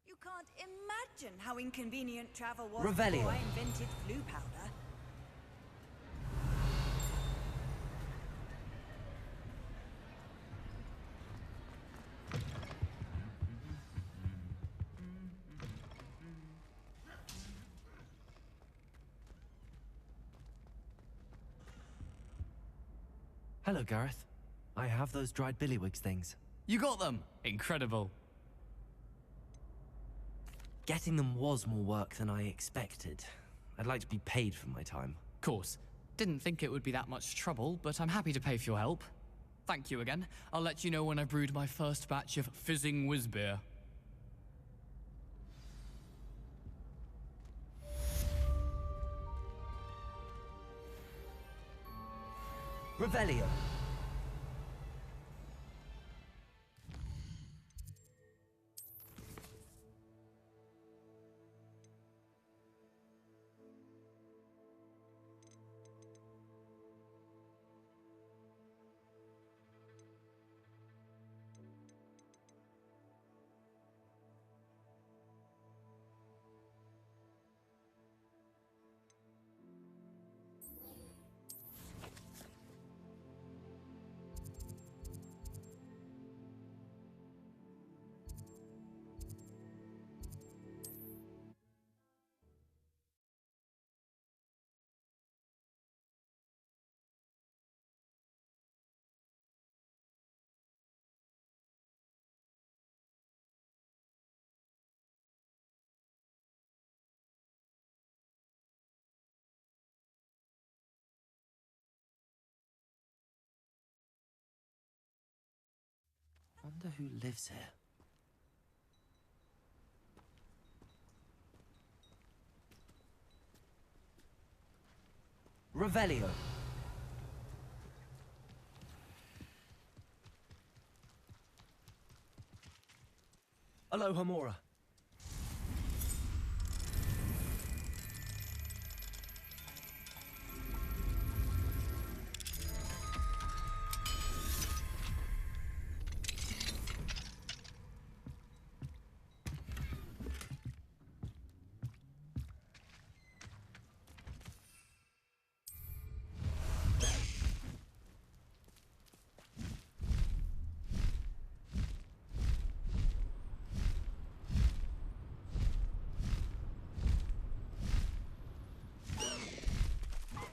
You can't imagine how inconvenient travel was Revelio. before I invented flu powder. Hello, Gareth. I have those dried billywigs things. You got them! Incredible. Getting them was more work than I expected. I'd like to be paid for my time. Course. Didn't think it would be that much trouble, but I'm happy to pay for your help. Thank you again. I'll let you know when I've brewed my first batch of fizzing whiz beer. Revelio. Wonder who lives here. Revelio. Aloha Mora.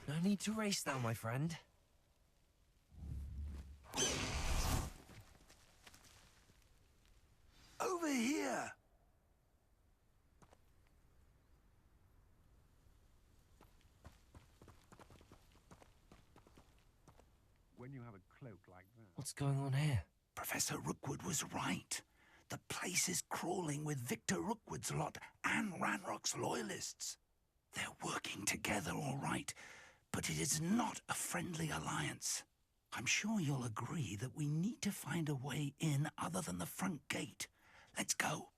No need to race now, my friend. Over here! When you have a cloak like that... What's going on here? Professor Rookwood was right. The place is crawling with Victor Rookwood's lot and Ranrock's loyalists. They're working together all right, but it is not a friendly alliance. I'm sure you'll agree that we need to find a way in other than the front gate. Let's go.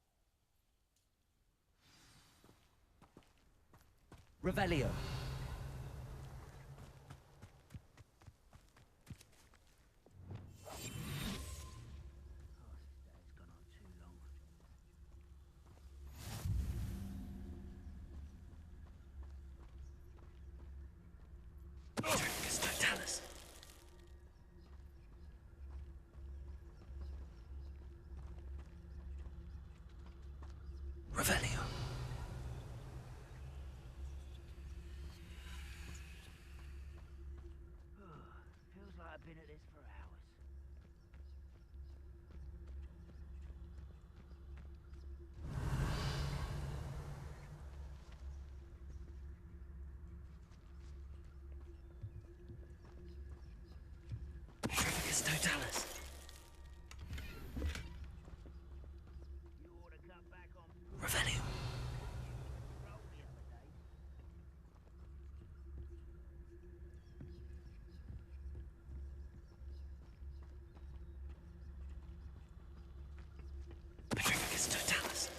Revelio. Revelio. Feels like I've been at this for hours. Trifficus Totalis. Revelio. Trifficus Totalis.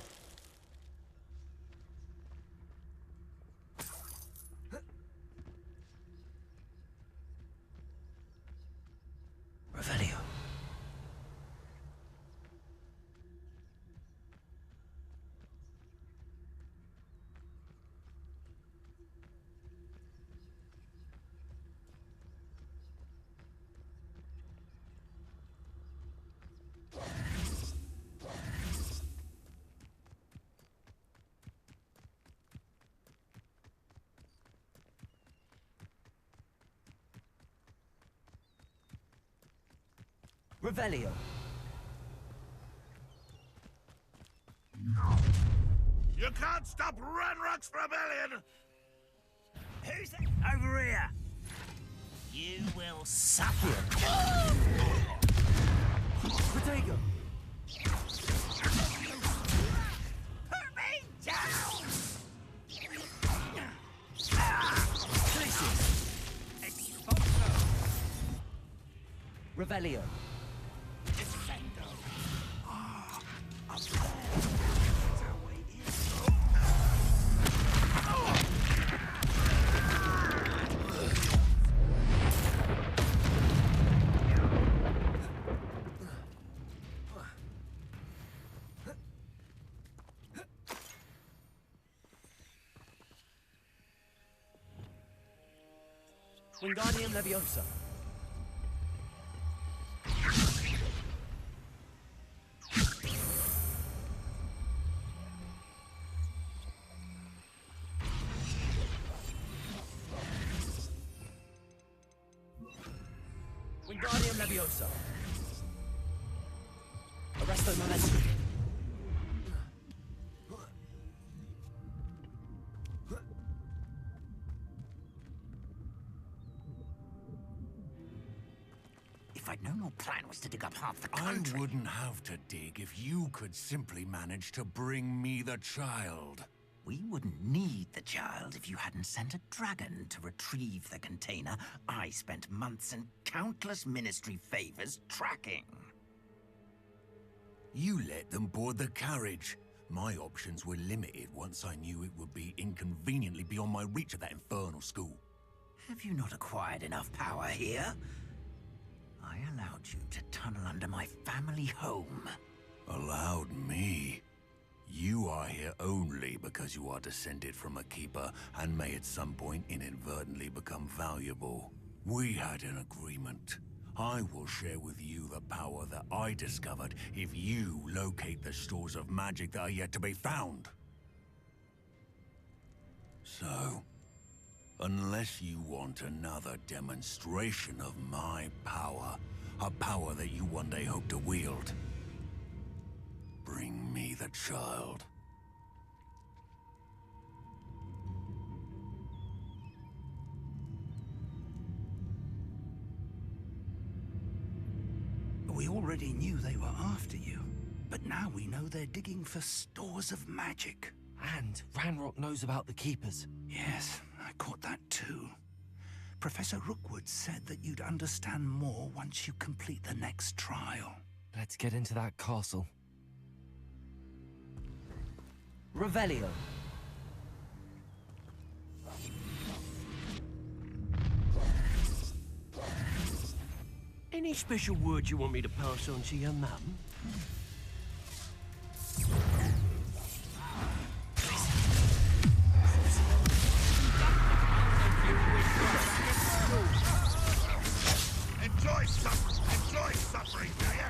Revelio. Revelio. You can't stop Ranrock's rebellion! Who's that? Over here! You will suffer! Protego! Put me down! Revelio. Wingardium Leviosa. Wingardium Leviosa. Arresto Momentum. If I'd known your plan was to dig up half the I country... wouldn't have to dig if you could simply manage to bring me the child. We wouldn't need the child if you hadn't sent a dragon to retrieve the container I spent months and countless ministry favors tracking. You let them board the carriage. My options were limited once I knew it would be inconveniently beyond my reach at that infernal school. Have you not acquired enough power here? I allowed you to tunnel under my family home. Allowed me? You are here only because you are descended from a keeper and may at some point inadvertently become valuable. We had an agreement. I will share with you the power that I discovered if you locate the stores of magic that are yet to be found. So, unless you want another demonstration of my power, a power that you one day hope to wield, bring me the child. We already knew they were after you, but now we know they're digging for stores of magic. And Ranrock knows about the Keepers. Yes, I caught that too. Professor Rookwood said that you'd understand more once you complete the next trial. Let's get into that castle. Revelio. Any special words you want me to pass on to your mum? Enjoy suffering, do you?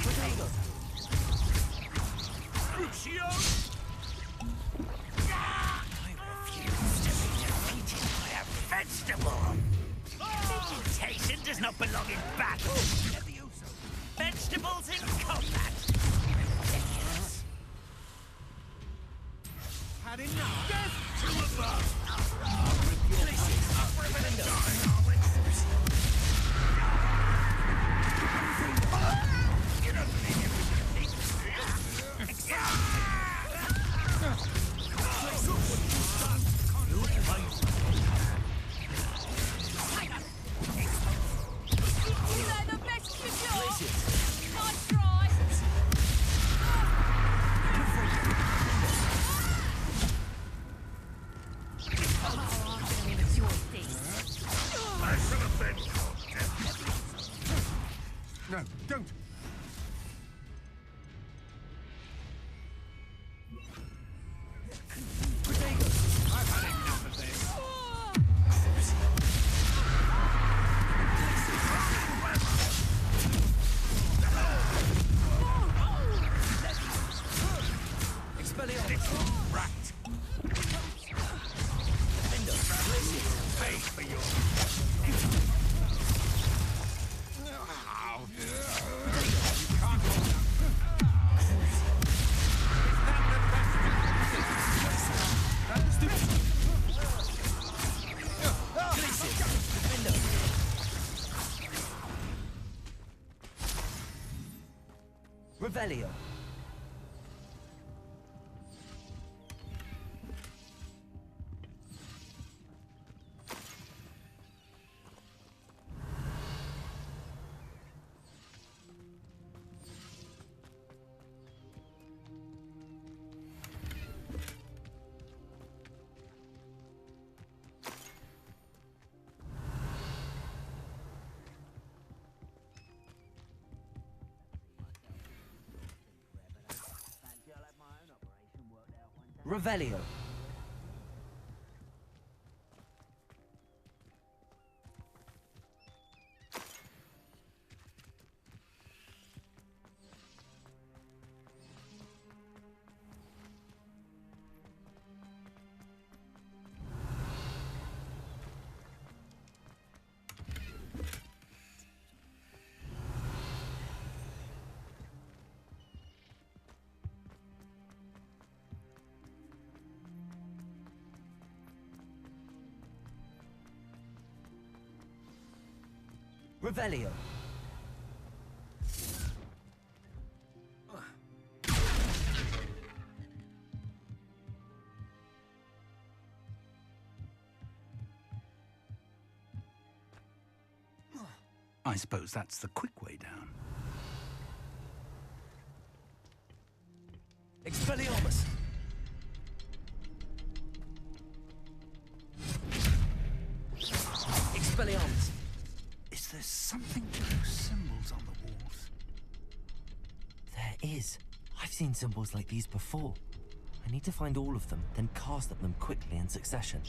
Protego. Crucio! I refuse to be defeated by a vegetable. Vegetation does not belong in battle. Revelio. Revelio. Revelio. I suppose that's the quick way down. Expelliarmus. Expelliarmus. Is there something to those symbols on the walls? There is. I've seen symbols like these before. I need to find all of them, then cast at them quickly in succession.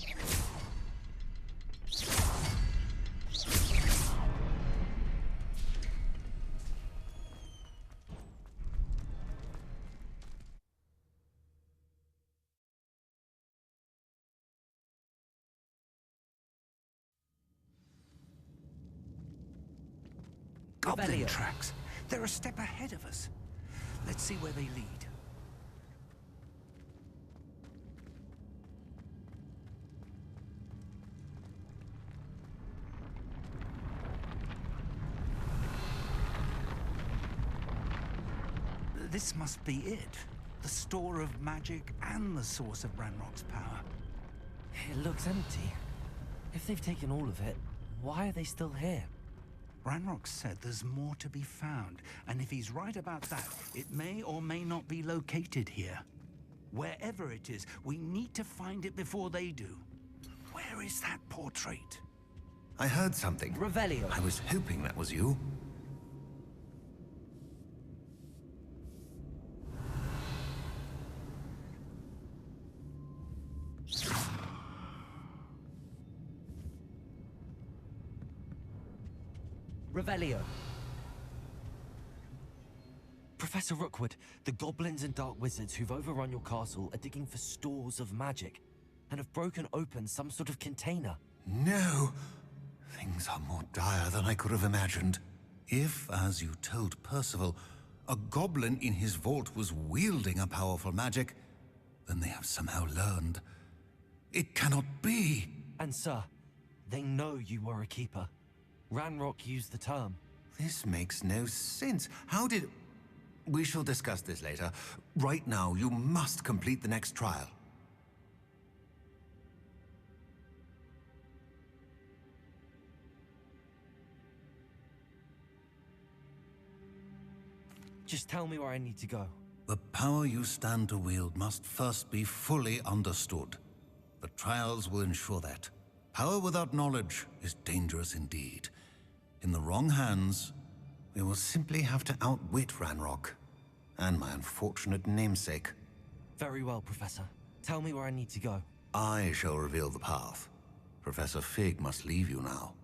Goblin Revelio. tracks. They're a step ahead of us. Let's see where they lead. This must be it. The store of magic and the source of Ranrock's power. It looks empty. If they've taken all of it, why are they still here? Ranrock said there's more to be found, and if he's right about that, it may or may not be located here. Wherever it is, we need to find it before they do. Where is that portrait? I heard something. Revelio. I was hoping that was you. Revelio. Professor Rookwood, the goblins and dark wizards who've overrun your castle are digging for stores of magic and have broken open some sort of container. No! Things are more dire than I could have imagined. If, as you told Percival, a goblin in his vault was wielding a powerful magic, then they have somehow learned. It cannot be! And sir, they know you were a keeper. Ranrock used the term. This makes no sense. How did... We shall discuss this later. Right now, you must complete the next trial. Just tell me where I need to go. The power you stand to wield must first be fully understood. The trials will ensure that. Power without knowledge is dangerous indeed. In the wrong hands, we will simply have to outwit Ranrock and my unfortunate namesake. Very well, Professor. Tell me where I need to go. I shall reveal the path. Professor Fig must leave you now.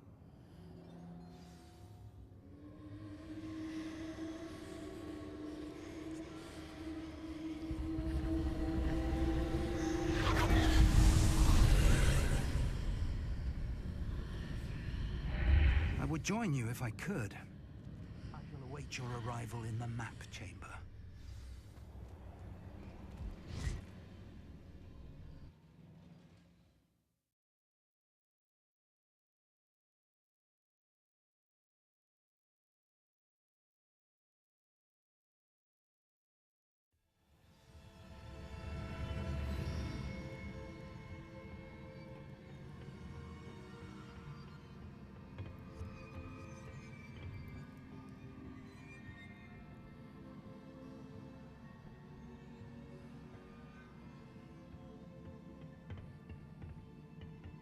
I would join you if I could. I shall await your arrival in the map chamber.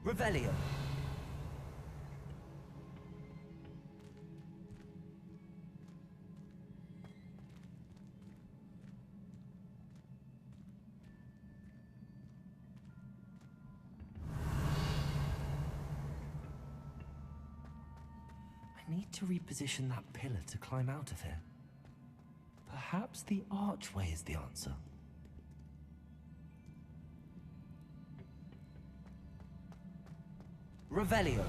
Revelio. I need to reposition that pillar to climb out of here. Perhaps the archway is the answer. Revelio.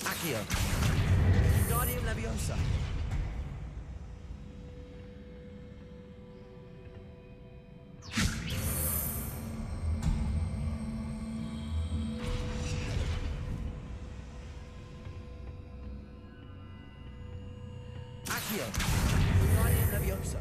Accio. Guardium Leviosa. Accio. Guardium Leviosa.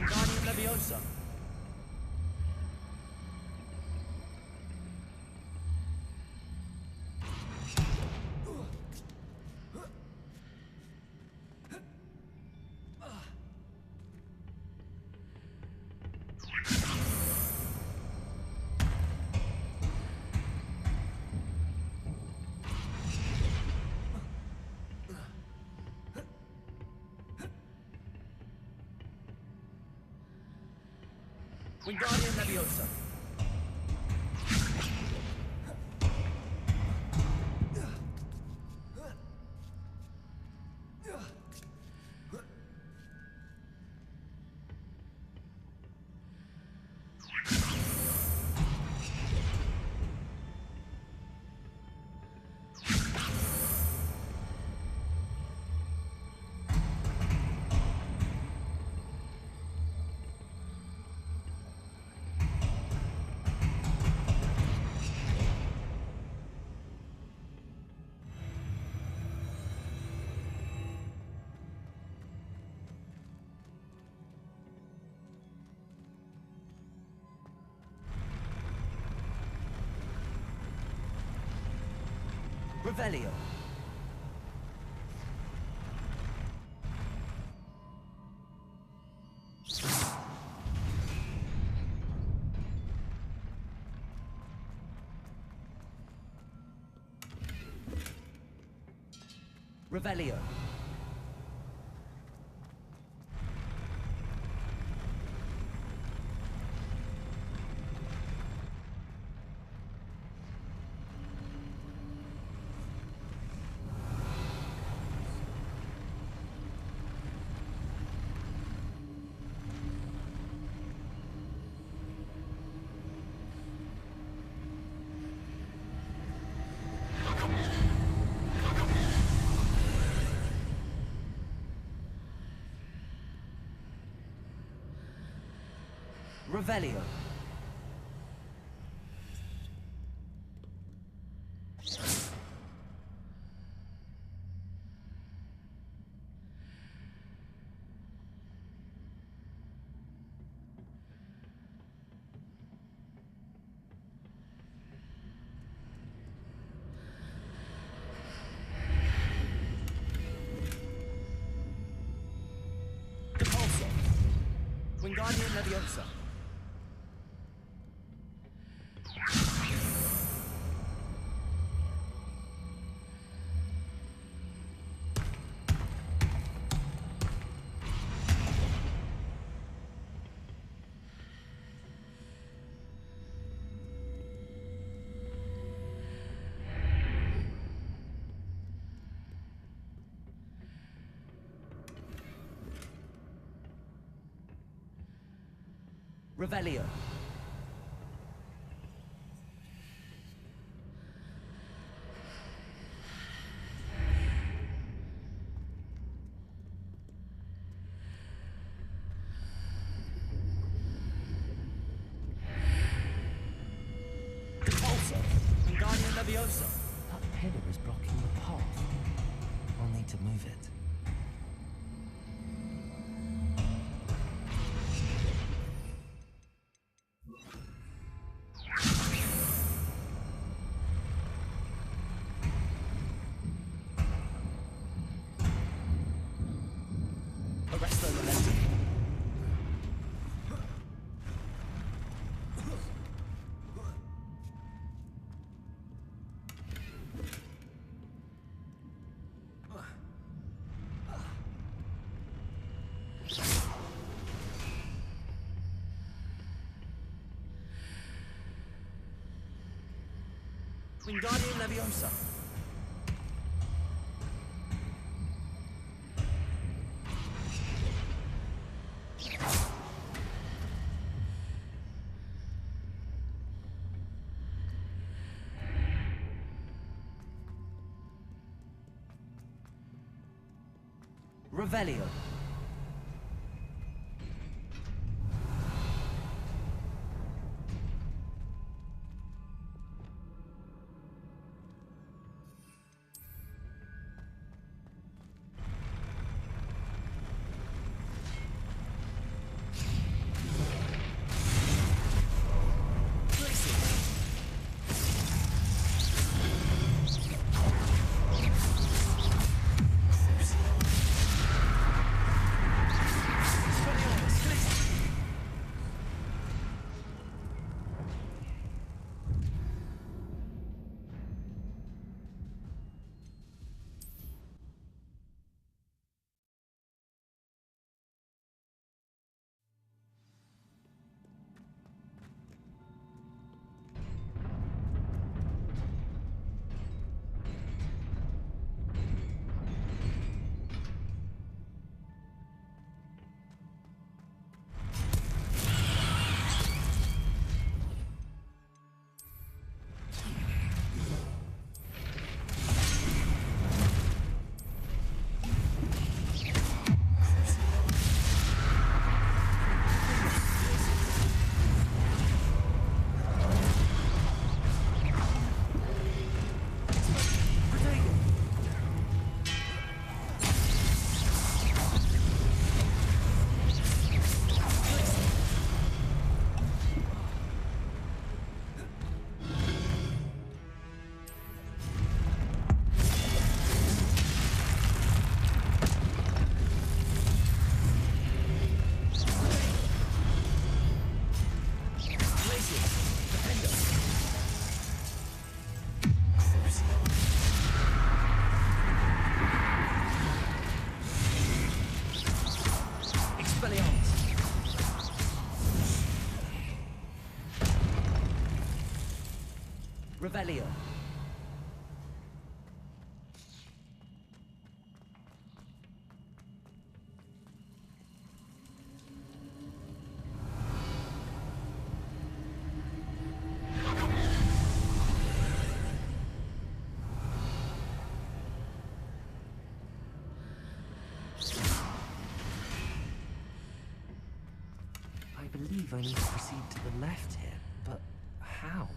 Wingardium Leviosa. Wingardium Leviosa. Revelio. Revelio. Revelio. Leviosa. Revelio. Repulsor. Wingardium Leviosa. That pillar is blocking the path. I'll need to move it. Arresto Momentum. Wingardium Leviosa. Revelio. Revelio. I believe I need to proceed to the left here, but how?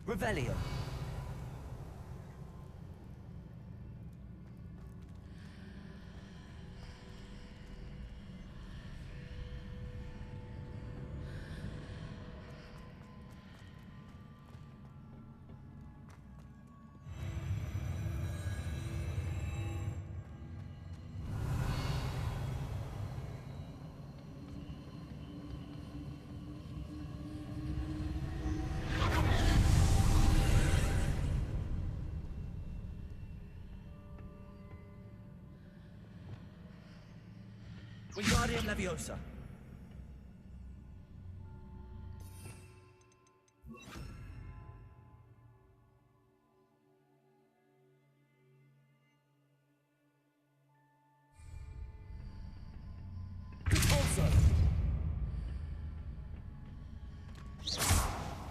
Revelio. Wingardium Leviosa.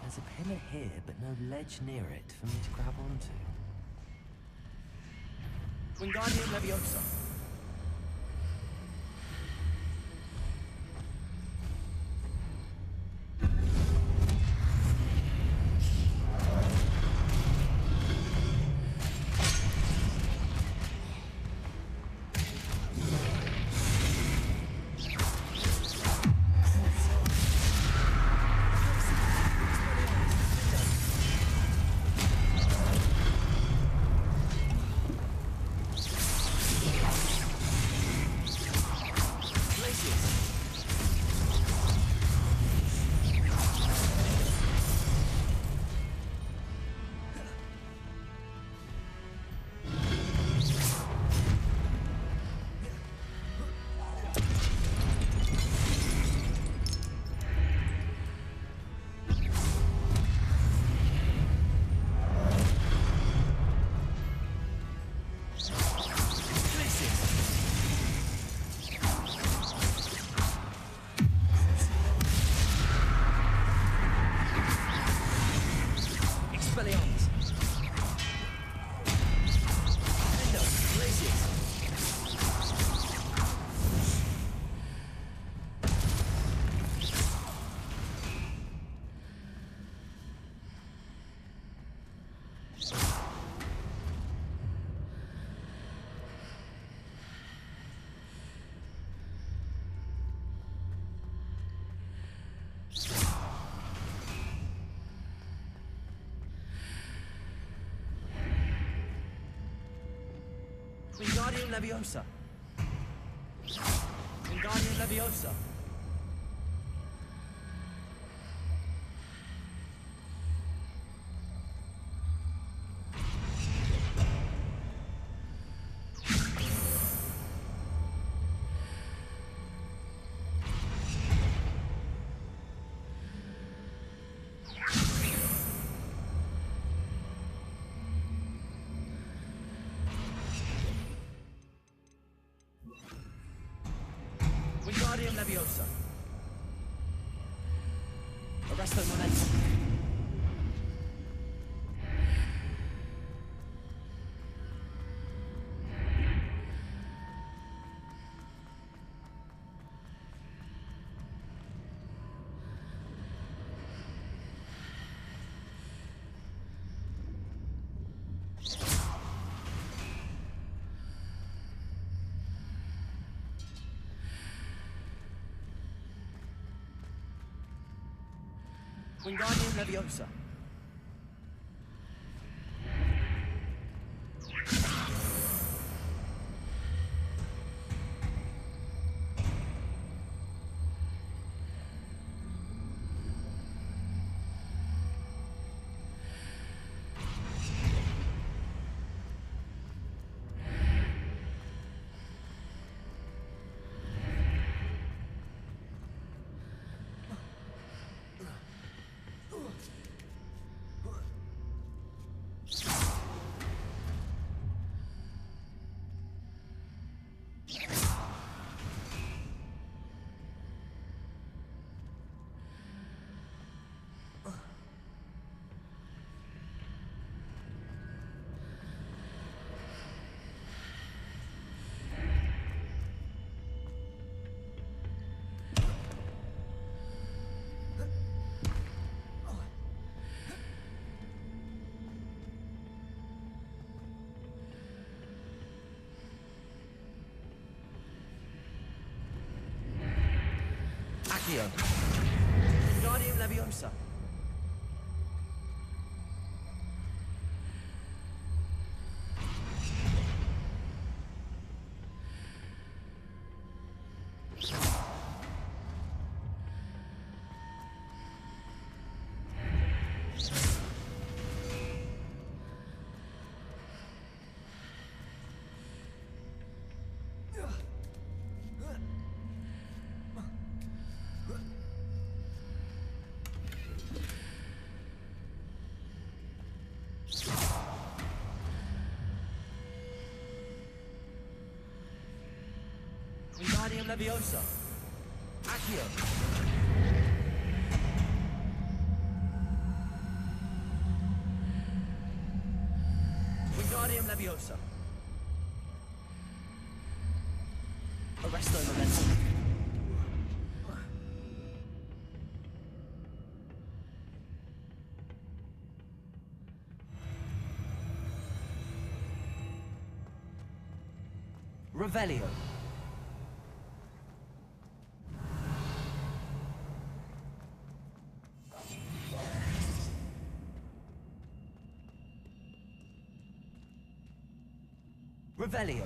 There's a pillar here, but no ledge near it for me to grab onto. Wingardium Leviosa. Wingardium Leviosa. Wingardium Leviosa. Wingardium Leviosa. Arresto Momentum. Wingardium Leviosa. Accio. Wingardium Leviosa. Wingardium Leviosa. Accio. Wingardium Leviosa. Arresto Momentum. Revelio. Revelio.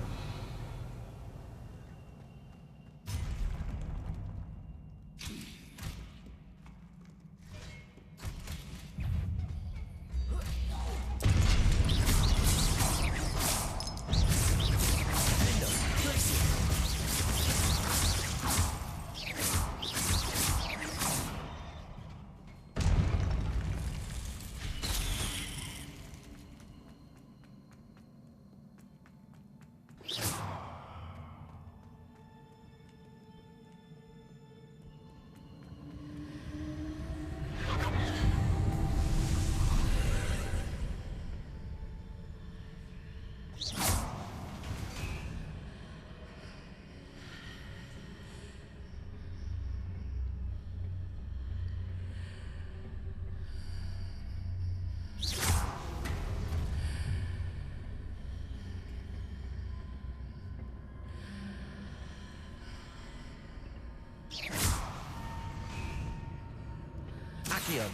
Accio.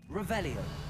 Revelio.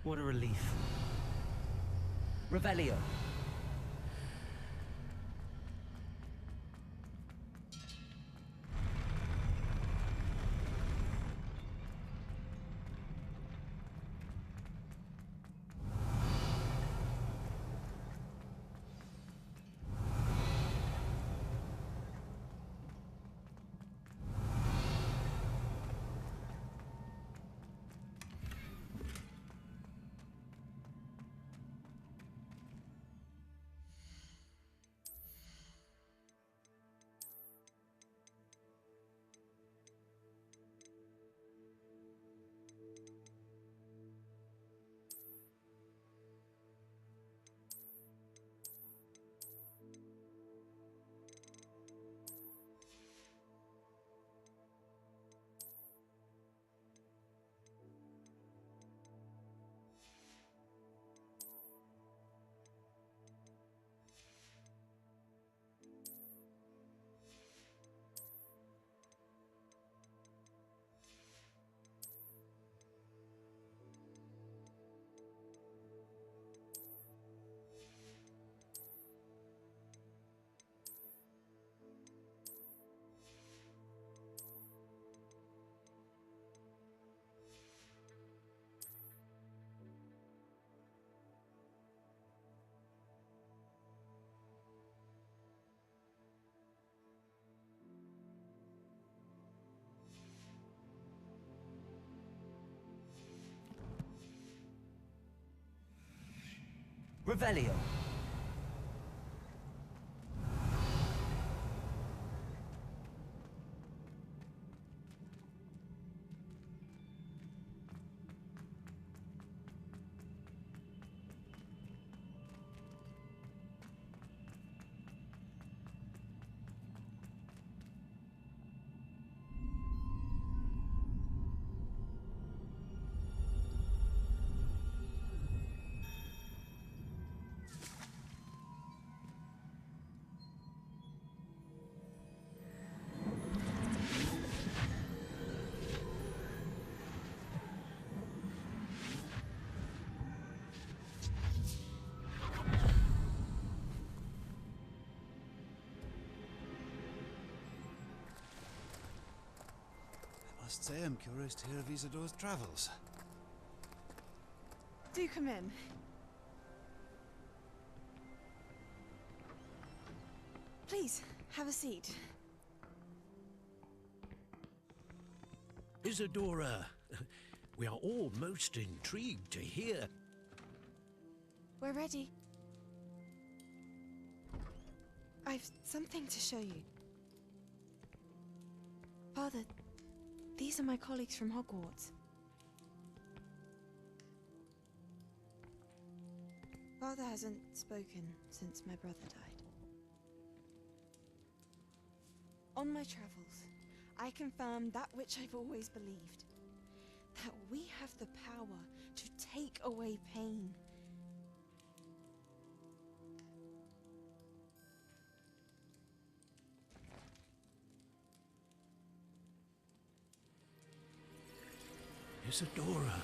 What a relief. Revelio. Revelio. I must say I'm curious to hear of Isadore's travels. Do come in. Please, have a seat. Isadora, we are all most intrigued to hear. We're ready. I've something to show you. Father, these are my colleagues from Hogwarts. Father hasn't spoken since my brother died. On my travels, I confirmed that which I've always believed. That we have the power to take away pain. Isadora.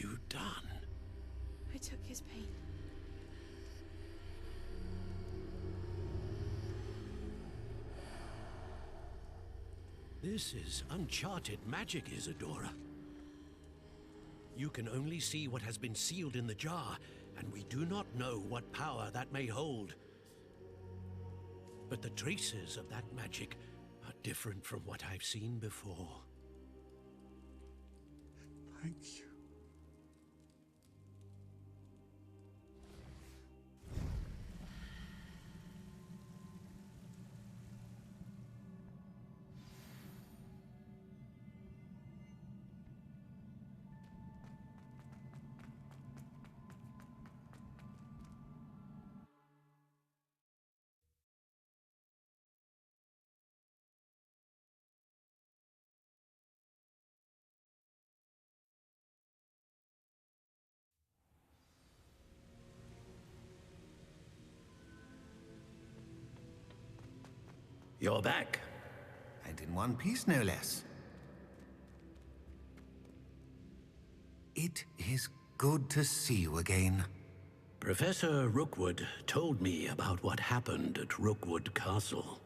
you done? I took his pain. This is uncharted magic, Isadora. You can only see what has been sealed in the jar, and we do not know what power that may hold. But the traces of that magic are different from what I've seen before. Thank you. You're back. And in one piece, no less. It is good to see you again. Professor Rookwood told me about what happened at Rookwood Castle.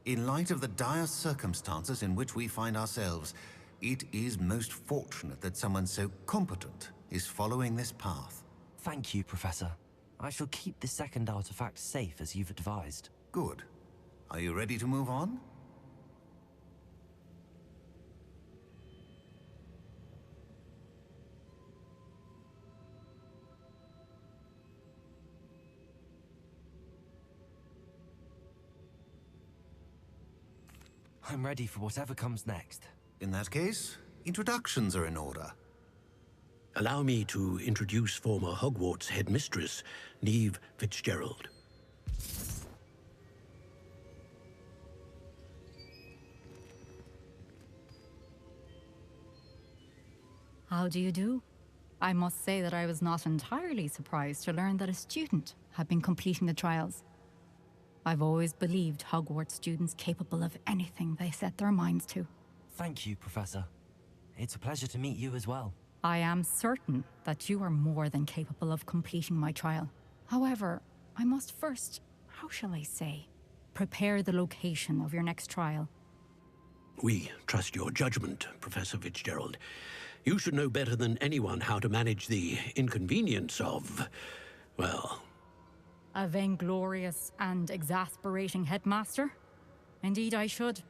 In light of the dire circumstances in which we find ourselves, it is most fortunate that someone so competent is following this path. Thank you, Professor. I shall keep the second artifact safe as you've advised. Good. Are you ready to move on? I'm ready for whatever comes next. In that case, introductions are in order. Allow me to introduce former Hogwarts headmistress, Neve Fitzgerald. How do you do? I must say that I was not entirely surprised to learn that a student had been completing the trials. I've always believed Hogwarts students capable of anything they set their minds to. Thank you, Professor. It's a pleasure to meet you as well. I am certain that you are more than capable of completing my trial. However, I must first, how shall I say, prepare the location of your next trial. We trust your judgment, Professor Fitzgerald. You should know better than anyone how to manage the inconvenience of, well... A vainglorious and exasperating headmaster? Indeed I should.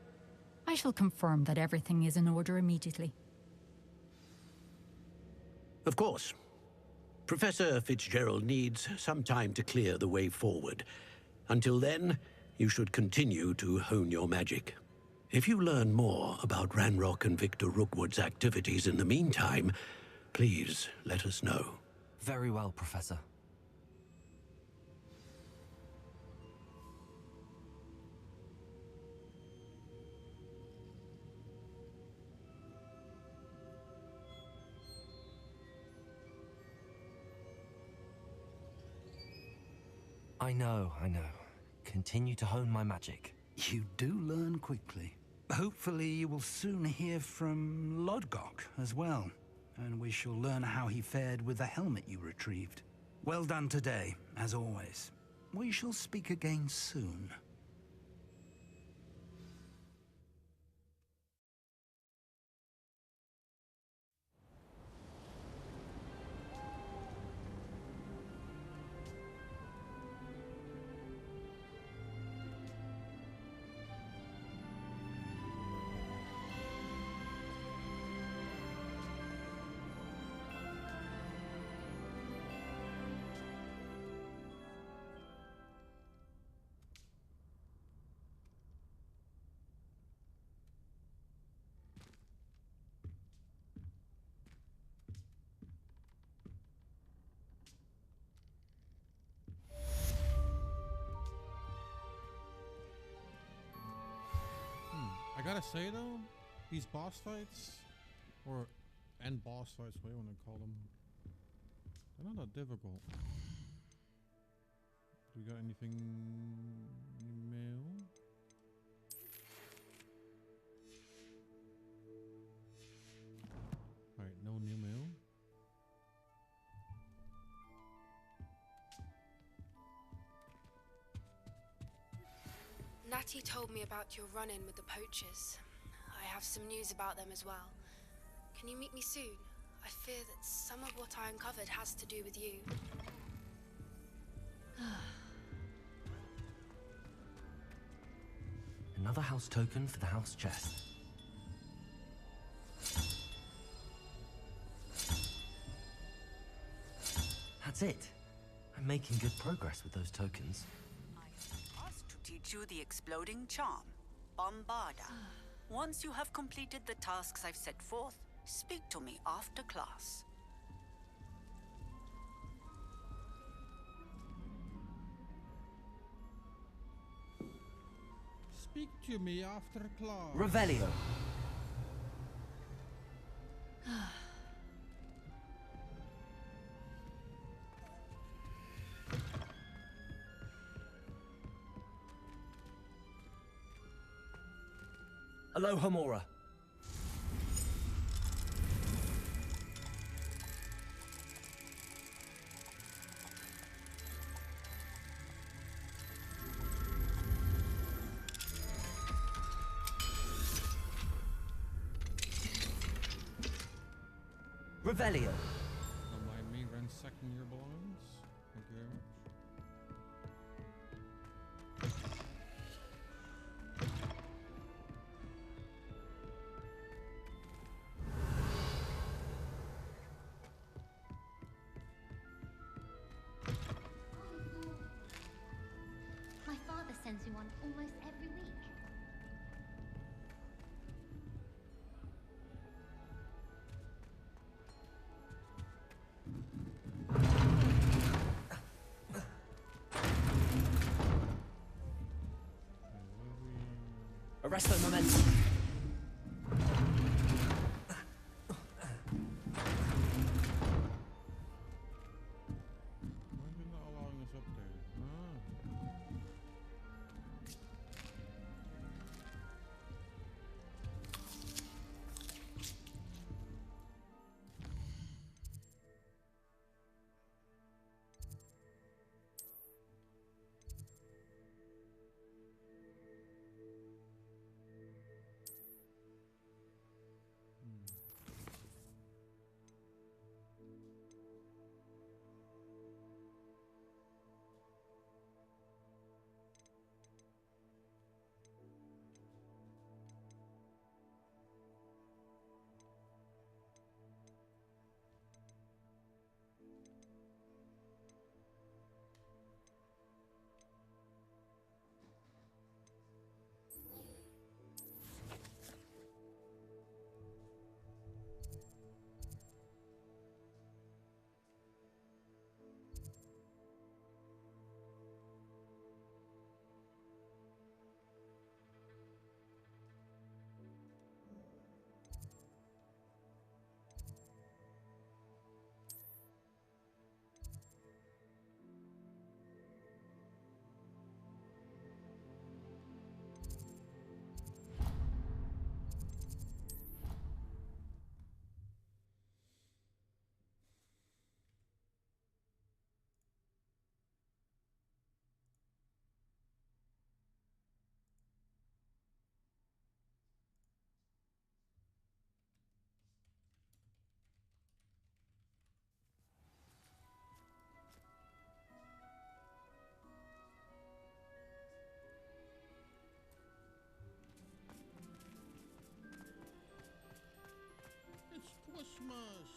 I shall confirm that everything is in order immediately. Of course. Professor Fitzgerald needs some time to clear the way forward. Until then, you should continue to hone your magic. If you learn more about Ranrock and Victor Rookwood's activities in the meantime, please let us know. Very well, Professor. I know. Continue to hone my magic. You do learn quickly. Hopefully you will soon hear from Lodgok as well, and we shall learn how he fared with the helmet you retrieved. Well done today, as always. We shall speak again soon. I gotta say though, these boss fights, and boss fights, what do you want to call them? They're not that difficult. Do we got anything? Any mail? Alright, no new mail. Qwerty told me about your run-in with the poachers. I have some news about them as well. Can you meet me soon? I fear that some of what I uncovered has to do with you. Another house token for the house chest. That's it. I'm making good progress with those tokens. Asked to teach you the exploding charm, Bombarda. Once you have completed the tasks I've set forth, speak to me after class. Speak to me after class. Revelio. Aloha Mora. Revelio. Don't mind me ransacking your belongings. Thank you very much. My father sends you one almost every week. Arresto momentum. Why is it not allowing us up there? Christmas.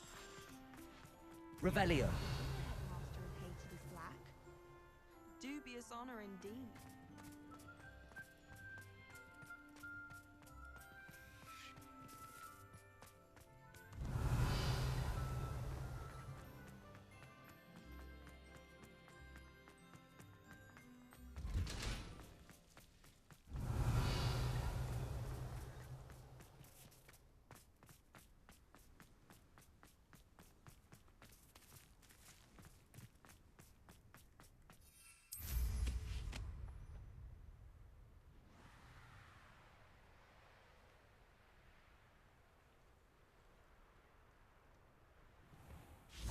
Revelio. Master is hated as black. Dubious honor indeed.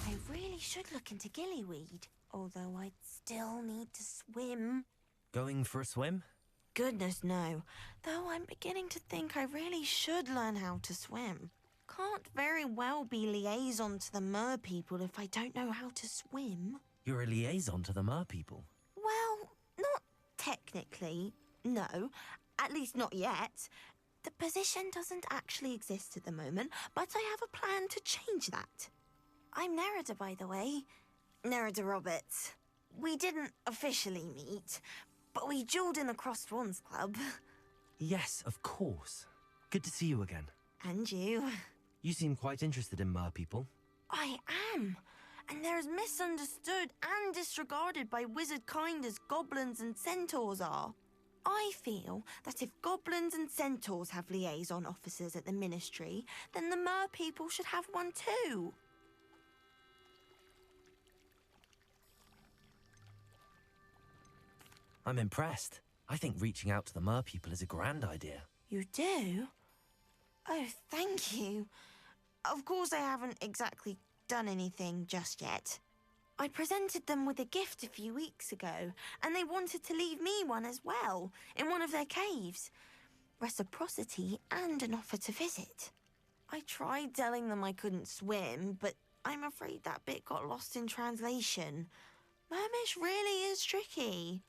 I really should look into gillyweed, although I'd still need to swim. Going for a swim? goodness, no. Though I'm beginning to think I really should learn how to swim. Can't very well be liaison to the mer people if I don't know how to swim. You're a liaison to the mer people. Well, not technically, no. At least not yet. The position doesn't actually exist at the moment, but I have a plan to change that. I'm Nerida, by the way. Nerida Roberts. We didn't officially meet, but we duelled in the Crossed Wands Club. Yes, of course. Good to see you again. And you. You seem quite interested in mer people. I am. And they're as misunderstood and disregarded by wizard kind as goblins and centaurs are. I feel that if goblins and centaurs have liaison officers at the Ministry, then the mer people should have one too. I'm impressed. I think reaching out to the mer people is a grand idea. You do? Oh, thank you. Of course I haven't exactly done anything just yet. I presented them with a gift a few weeks ago, and they wanted to leave me one as well, in one of their caves. Reciprocity and an offer to visit. I tried telling them I couldn't swim, but I'm afraid that bit got lost in translation. Mermish really is tricky.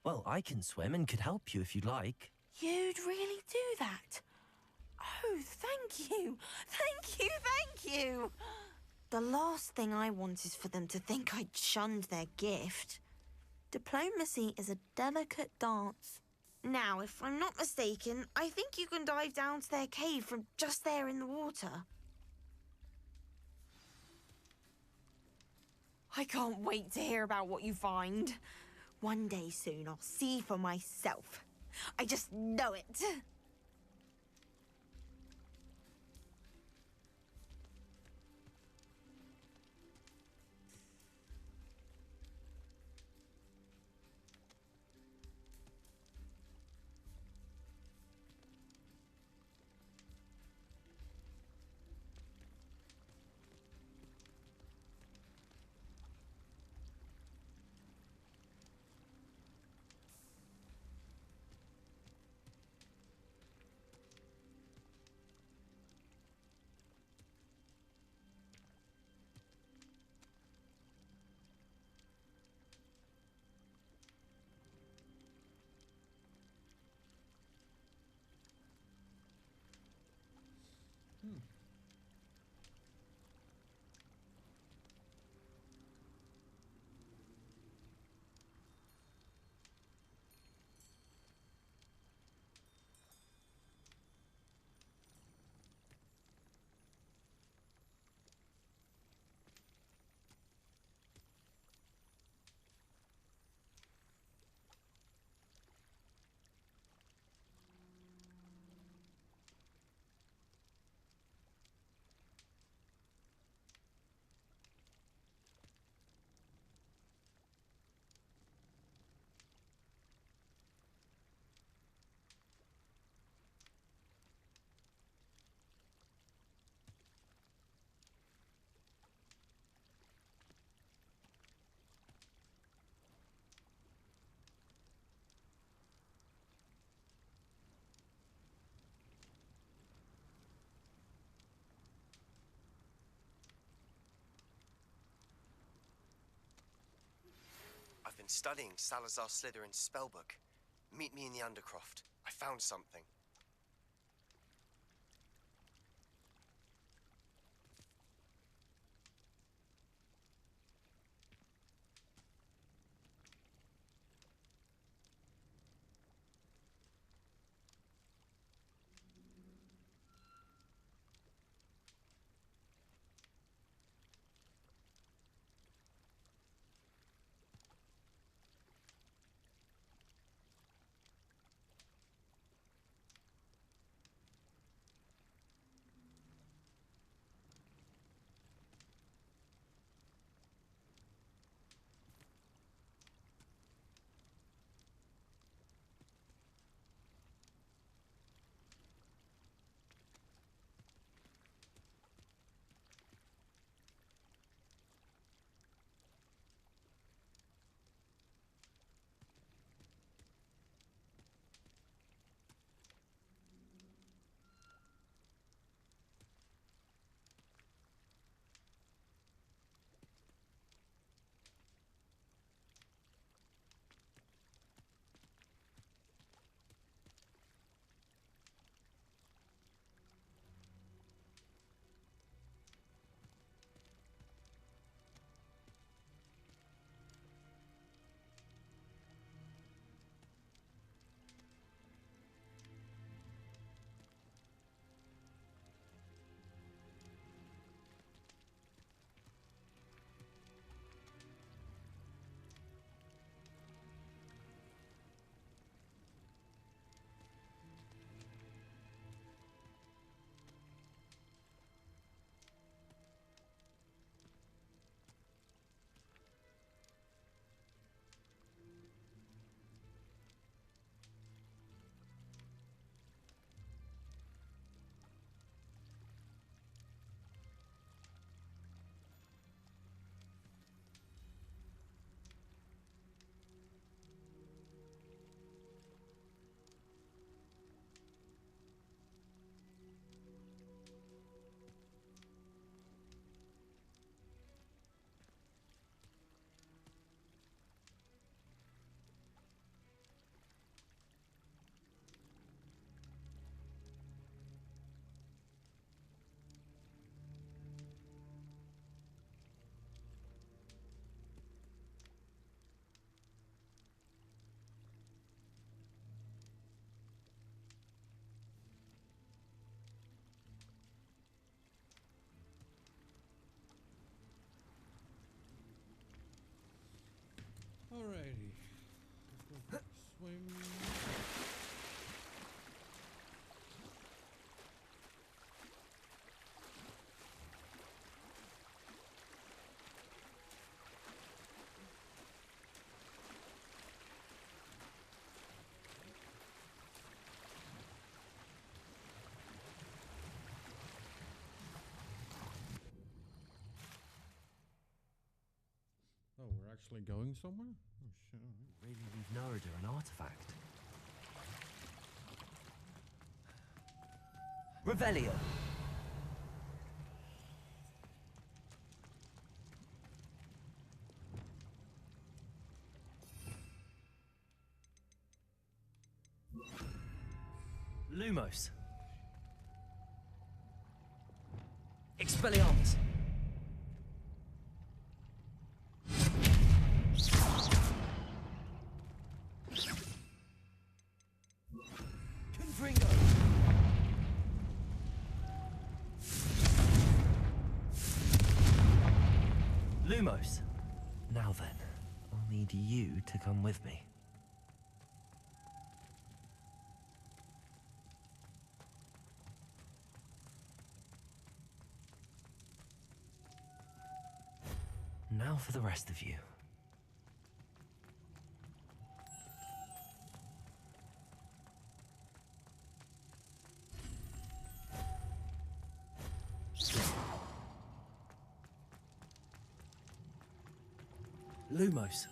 Well, I can swim and could help you if you'd like. You'd really do that? Oh, thank you. Thank you, thank you. The last thing I want is for them to think I'd shunned their gift. Diplomacy is a delicate dance. Now, if I'm not mistaken, I think you can dive down to their cave from just there in the water. I can't wait to hear about what you find. One day soon, I'll see for myself. I just know it. I've been studying Salazar Slytherin's spellbook. Meet me in the Undercroft. I found something. Alrighty. Let's go for a swing. Oh, we're actually going somewhere? Oh shit. Really leave Narada an artifact. Revelio! Lumos. Expelliarmus. Confringo. Lumos. Now then, I'll need you to come with me. Now for the rest of you. Lumos.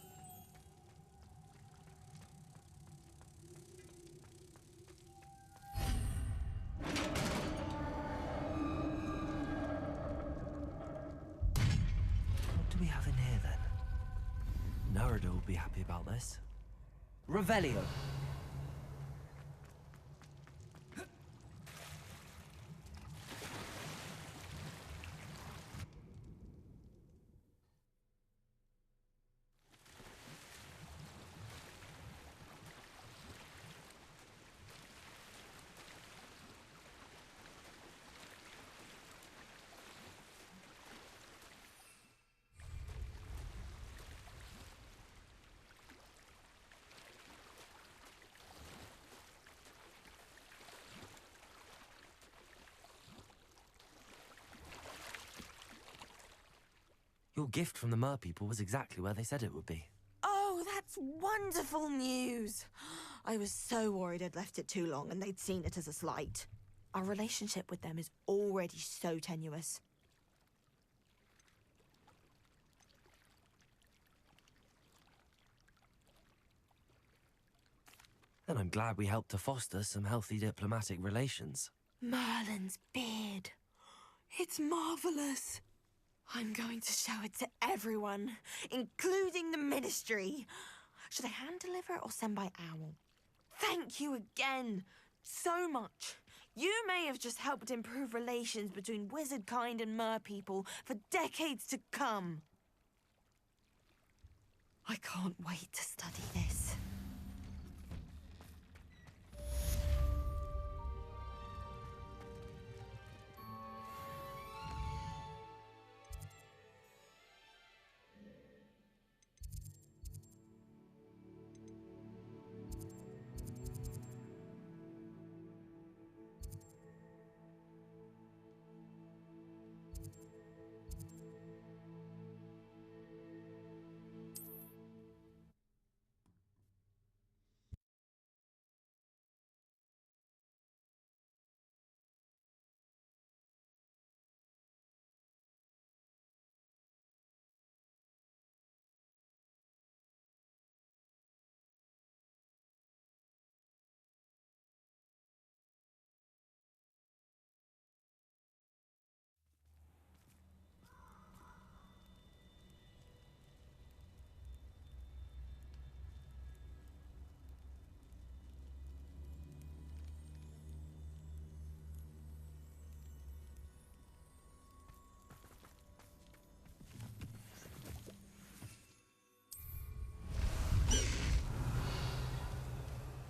What do we have in here then? Narada will be happy about this. Revelio. Your gift from the Mer people was exactly where they said it would be. Oh, that's wonderful news. I was so worried I'd left it too long and they'd seen it as a slight. Our relationship with them is already so tenuous. And I'm glad we helped to foster some healthy diplomatic relations. Merlin's beard. It's marvelous. I'm going to show it to everyone, including the Ministry. Should I hand deliver it or send by owl? Thank you again, so much. You may have just helped improve relations between wizard kind and mer people for decades to come. I can't wait to study this.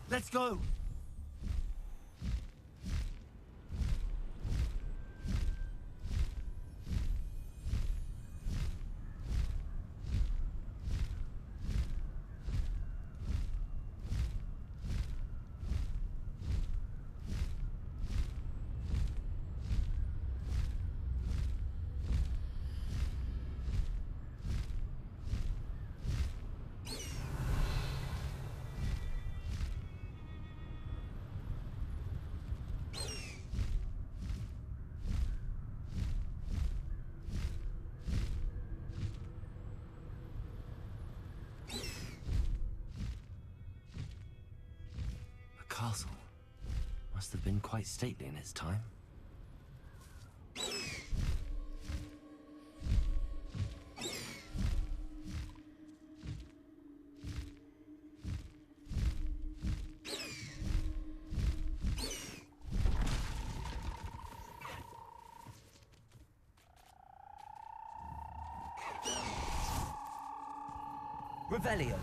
Let's go! castle. Must have been quite stately in its time. Revelio.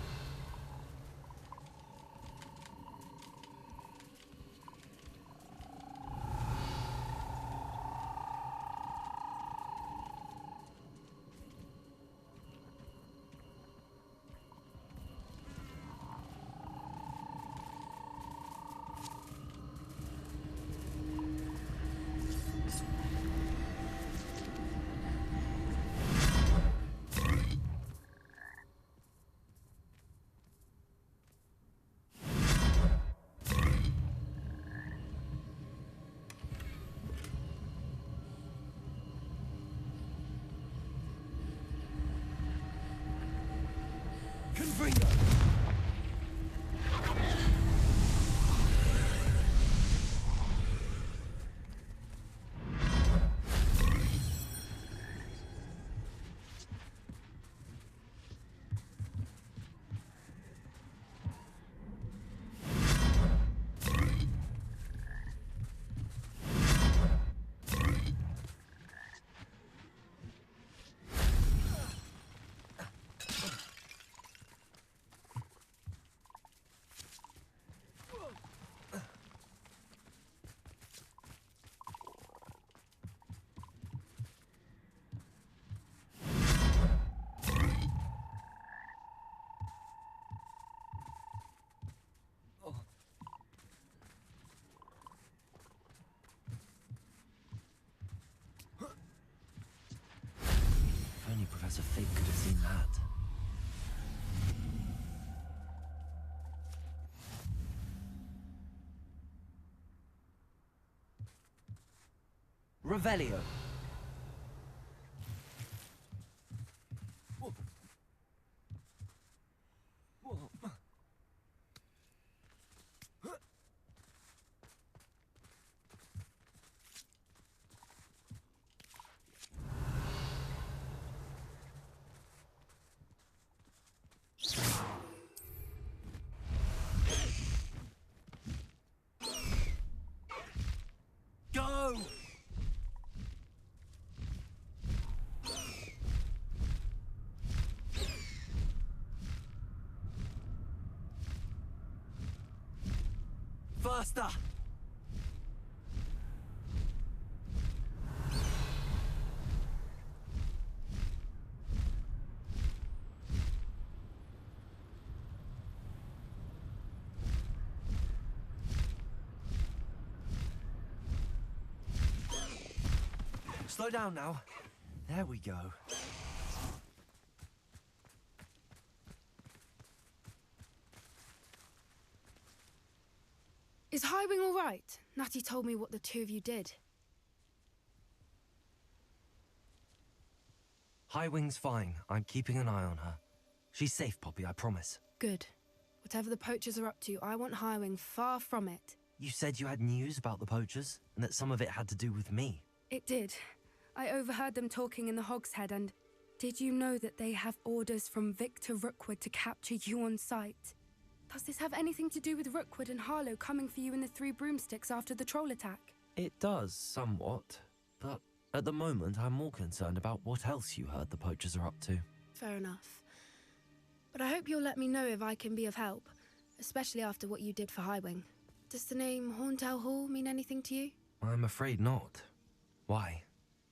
Confringo! Only Professor Fig could have seen that. Revelio. Go! Faster! Slow down now. There we go. Is Highwing all right? Natty told me what the two of you did. Highwing's fine. I'm keeping an eye on her. She's safe, Poppy, I promise. Good. Whatever the poachers are up to, I want Highwing far from it. You said you had news about the poachers, and that some of it had to do with me. It did. I overheard them talking in the Hogshead, and did you know that they have orders from Victor Rookwood to capture you on sight? Does this have anything to do with Rookwood and Harlow coming for you in the Three Broomsticks after the troll attack? It does, somewhat. But at the moment, I'm more concerned about what else you heard the poachers are up to. Fair enough. But I hope you'll let me know if I can be of help, especially after what you did for Highwing. Does the name Horntail Hall mean anything to you? I'm afraid not. Why?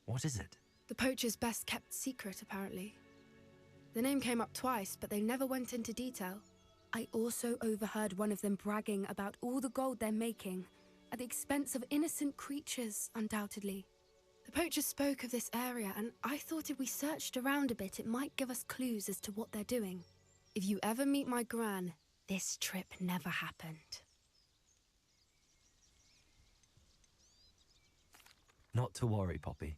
What is it? The poacher's best kept secret, apparently. The name came up twice, but they never went into detail. I also overheard one of them bragging about all the gold they're making, at the expense of innocent creatures, undoubtedly. The poacher spoke of this area, and I thought if we searched around a bit, it might give us clues as to what they're doing. If you ever meet my gran, this trip never happened. Not to worry, Poppy.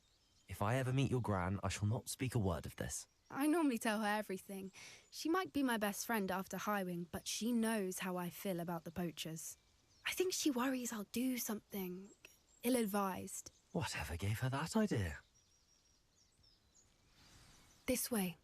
If I ever meet your gran, I shall not speak a word of this. I normally tell her everything. She might be my best friend after Highwing, but she knows how I feel about the poachers. I think she worries I'll do something ill-advised. Whatever gave her that idea? This way.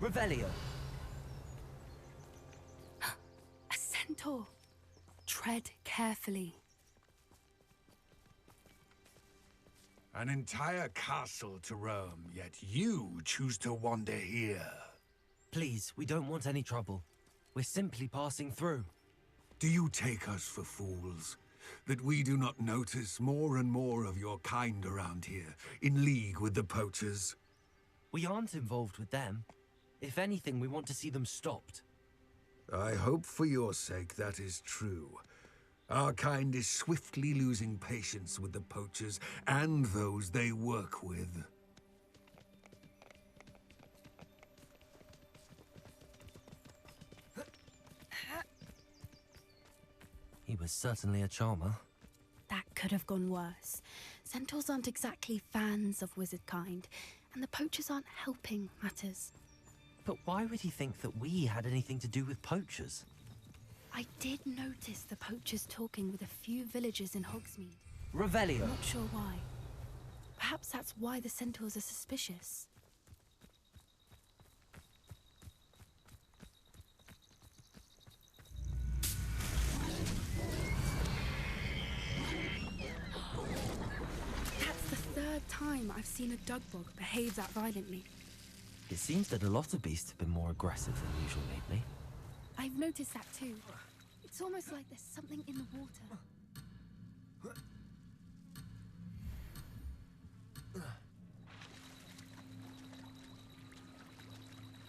Revelio. A centaur. Tread carefully. An entire castle to roam, yet you choose to wander here. Please, we don't want any trouble. We're simply passing through. Do you take us for fools? That we do not notice more and more of your kind around here, in league with the poachers? We aren't involved with them. If anything, we want to see them stopped. I hope for your sake that is true. Our kind is swiftly losing patience with the poachers and those they work with. He was certainly a charmer. That could have gone worse. Centaurs aren't exactly fans of wizard kind, and the poachers aren't helping matters. But why would he think that we had anything to do with poachers? I did notice the poachers talking with a few villagers in Hogsmeade. Revelio. Not sure why. Perhaps that's why the centaurs are suspicious. That's the third time I've seen a dugbog behave that violently. It seems that a lot of beasts have been more aggressive than usual lately. I've noticed that too. It's almost like there's something in the water.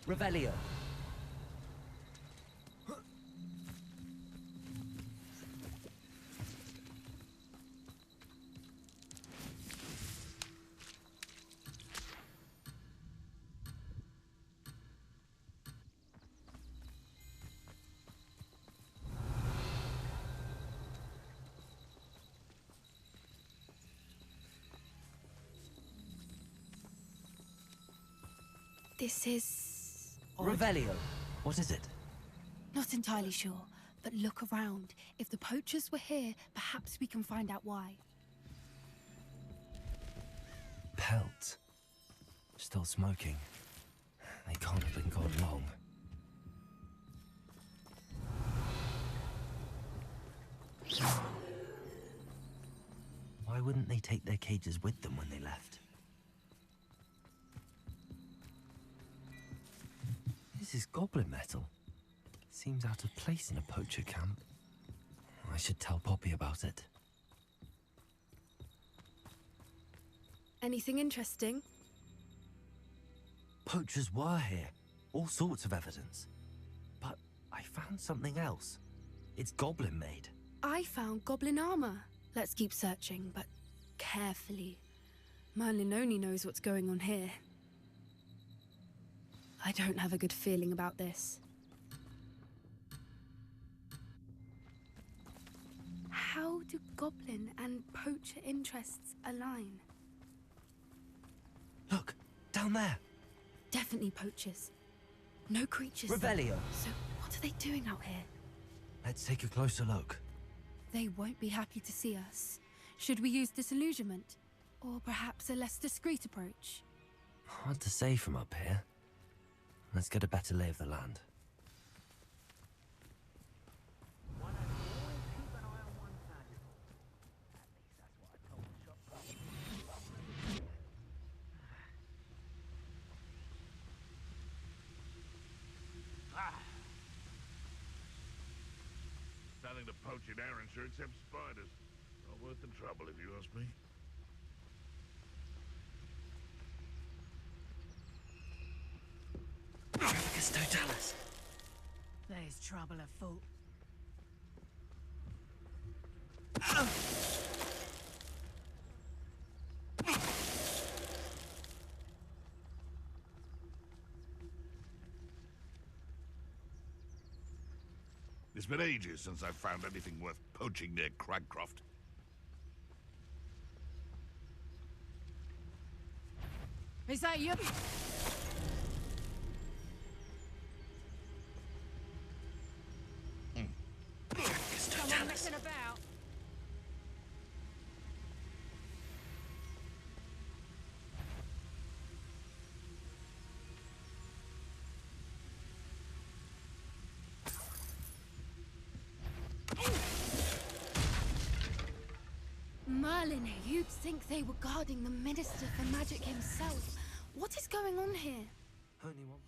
Revelio. This is... odd. Revelio. What is it? Not entirely sure, but look around. If the poachers were here, perhaps we can find out why. Pelt. Still smoking. They can't have been gone long. Why wouldn't they take their cages with them when they left? This is goblin metal. Seems out of place in a poacher camp. I should tell Poppy about it. Anything interesting? Poachers were here. All sorts of evidence. But I found something else. It's goblin made. I found goblin armor. Let's keep searching, but carefully. Merlin only knows what's going on here. I don't have a good feeling about this. How do goblin and poacher interests align? Look, down there. Definitely poachers. No creatures. Revelio. So what are they doing out here? Let's take a closer look. They won't be happy to see us. Should we use disillusionment? Or perhaps a less discreet approach? Hard to say from up here. Let's get a better lay of the land. Nothing to poach in Arrynshire except spiders. Not worth the trouble, if you ask me. Totalis. There's trouble afoot. It's been ages since I've found anything worth poaching near Cragcroft. Is that you? Someone messing about. Merlin, you'd think they were guarding the Minister for Magic himself. What is going on here? Only one.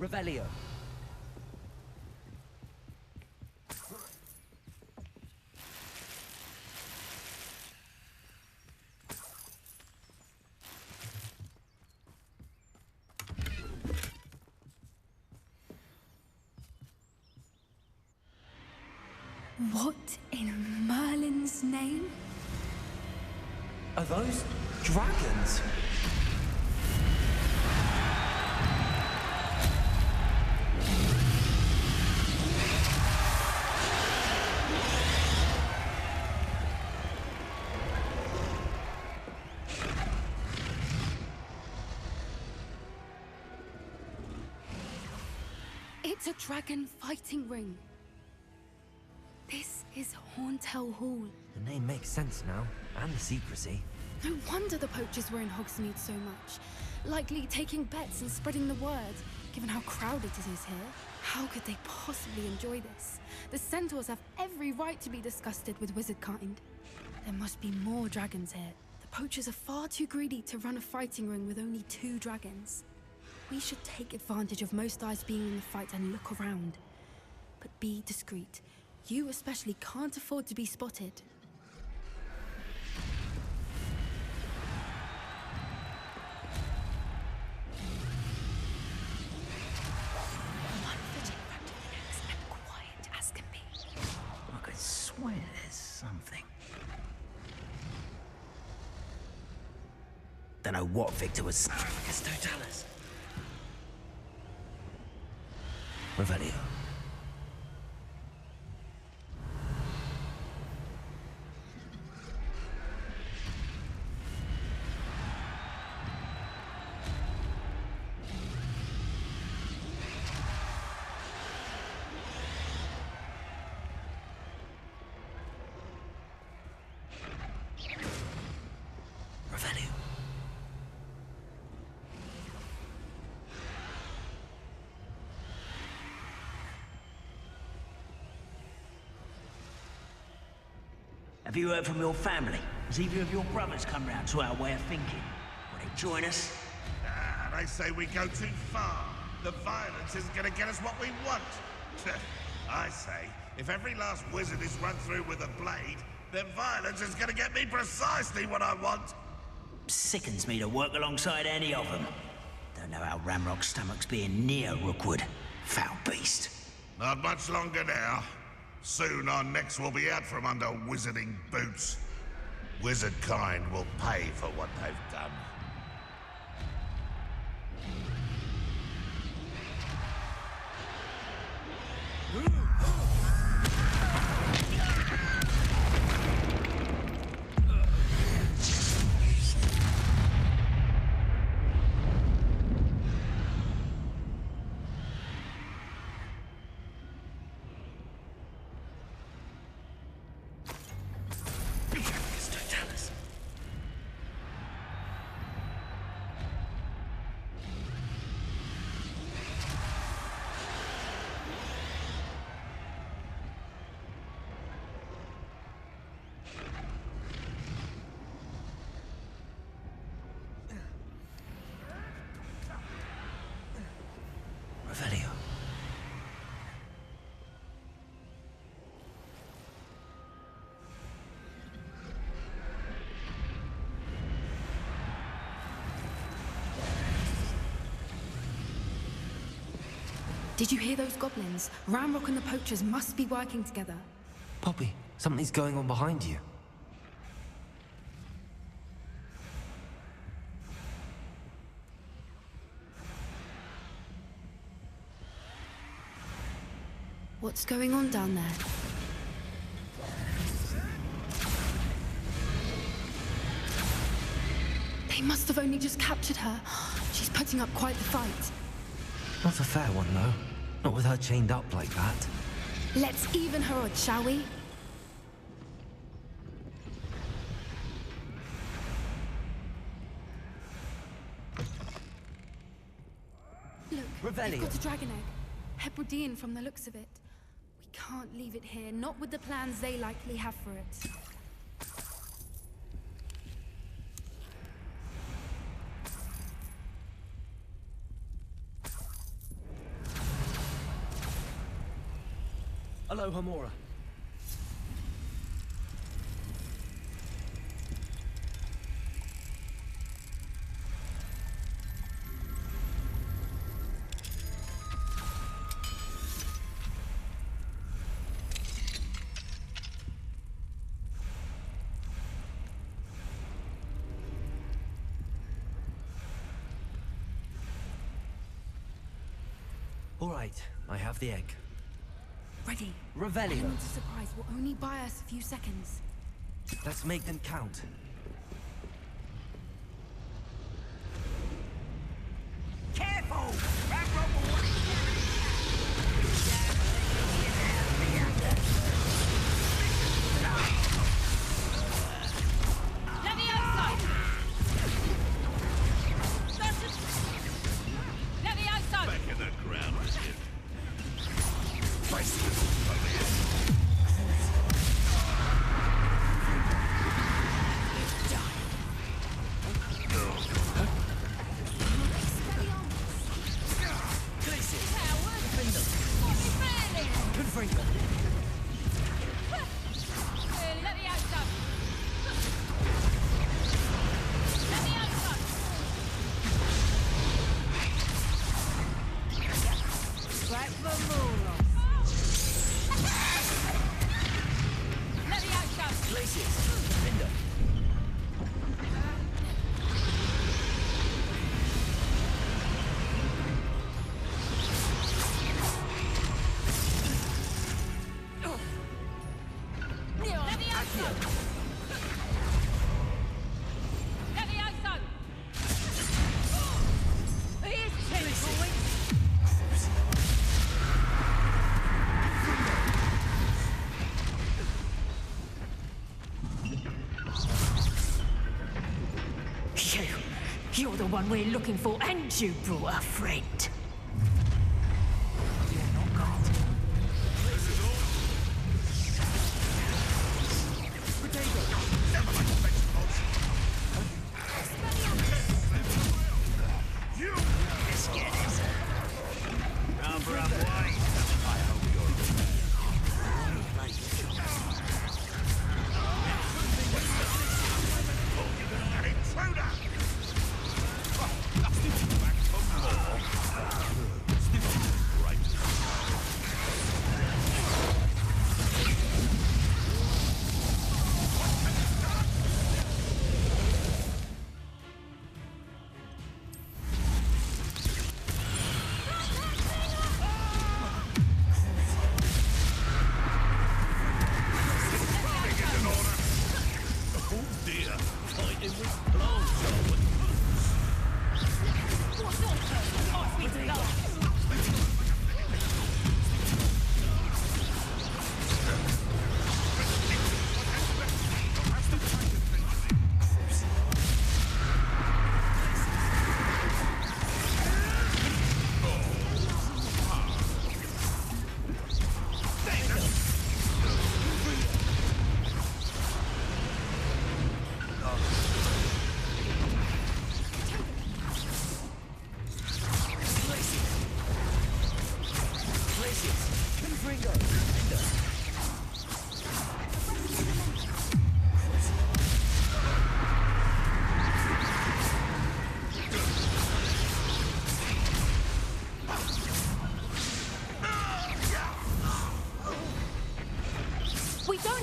Revelio. What in Merlin's name? Are those dragons? It's a dragon fighting ring. This is Hauntel Hall. The name makes sense now, and the secrecy. No wonder the poachers were in Hogsmeade so much. Likely taking bets and spreading the word, given how crowded it is here. How could they possibly enjoy this? The centaurs have every right to be disgusted with wizard kind. There must be more dragons here. The poachers are far too greedy to run a fighting ring with only 2 dragons. We should take advantage of most eyes being in the fight and look around. But be discreet. You especially can't afford to be spotted. One fidget wrapped in the next and quiet as can be. I could swear there's something. Don't know what Victor was saying. Totalis. Revelio. Have you heard from your family? Has either of your brothers come round to our way of thinking? Will they join us? They say we go too far. The violence isn't going to get us what we want. I say, if every last wizard is run through with a blade, then violence is going to get me precisely what I want. Sickens me to work alongside any of them. Don't know how Ramrock's stomach's being near Rookwood. Foul beast. Not much longer now. Soon our necks will be out from under wizarding boots. Wizard kind will pay for what they've done. Did you hear those goblins? Ramrock and the poachers must be working together. Poppy, something's going on behind you. What's going on down there? They must have only just captured her. She's putting up quite the fight. Not a fair one, though. Not with her chained up like that. Let's even her odds, shall we? Look, they've got a dragon egg. Hebridean from the looks of it. We can't leave it here, not with the plans they likely have for it. Hello, Hamora. All right, I have the egg. Ready. Revelio. Element of surprise will only buy us a few seconds. Let's make them count. Careful! You're the one we're looking for, and you brought a friend.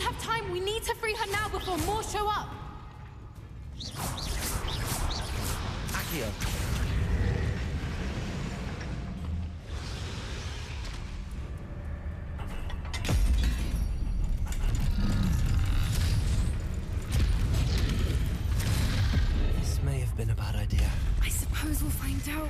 have time. We need to free her now before more show up. Accio. This may have been a bad idea. I suppose we'll find out.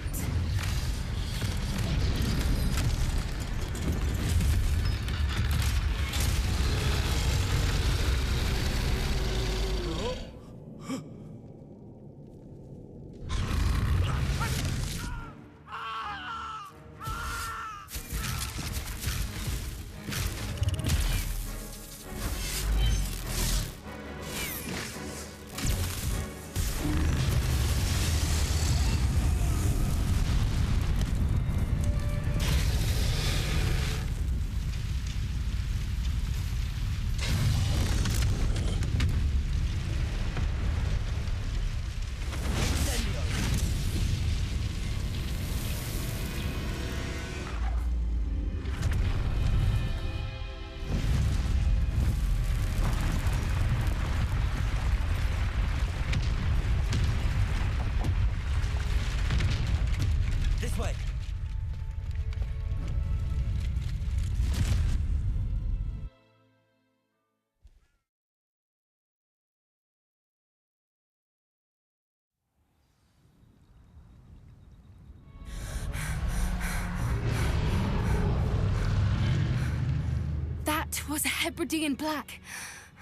That was a Hebridean black.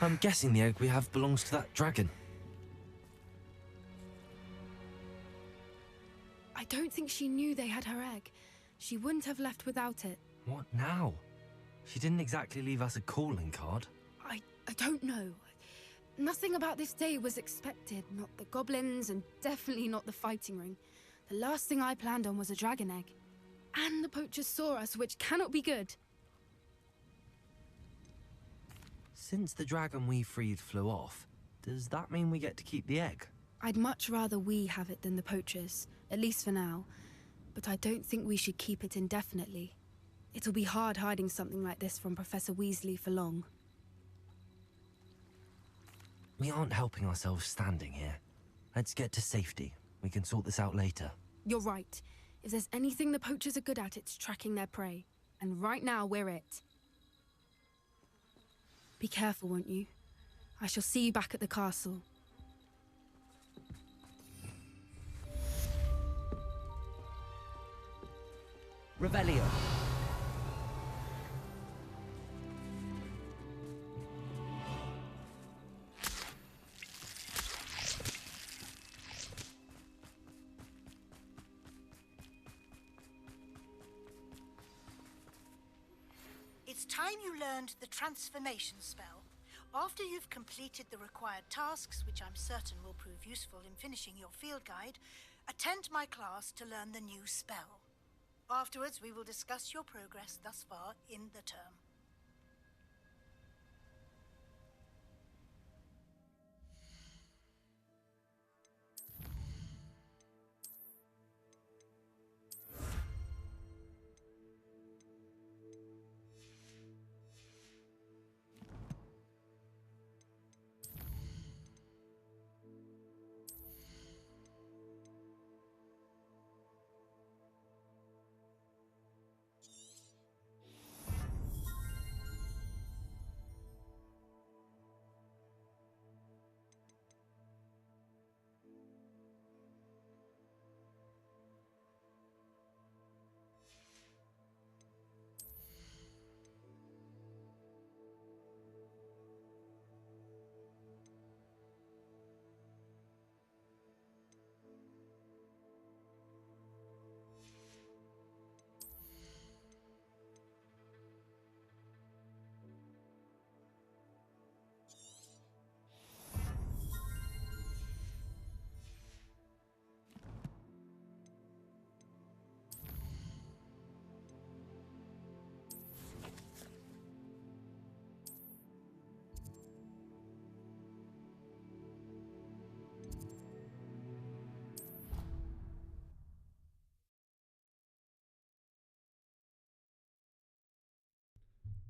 I'm guessing the egg we have belongs to that dragon. I don't think she knew they had her egg. She wouldn't have left without it. What now? She didn't exactly leave us a calling card. I don't know. Nothing about this day was expected. Not the goblins, and definitely not the fighting ring. The last thing I planned on was a dragon egg. And the poachers saw us, which cannot be good. Since the dragon we freed flew off, does that mean we get to keep the egg? I'd much rather we have it than the poachers, at least for now. But I don't think we should keep it indefinitely. It'll be hard hiding something like this from Professor Weasley for long. We aren't helping ourselves standing here. Let's get to safety. We can sort this out later. You're right. If there's anything the poachers are good at, it's tracking their prey. And right now, we're it. Be careful, won't you? I shall see you back at the castle. Revelio. It's time you learned the transformation spell. After you've completed the required tasks, which I'm certain will prove useful in finishing your field guide, attend my class to learn the new spell. Afterwards, we will discuss your progress thus far in the term.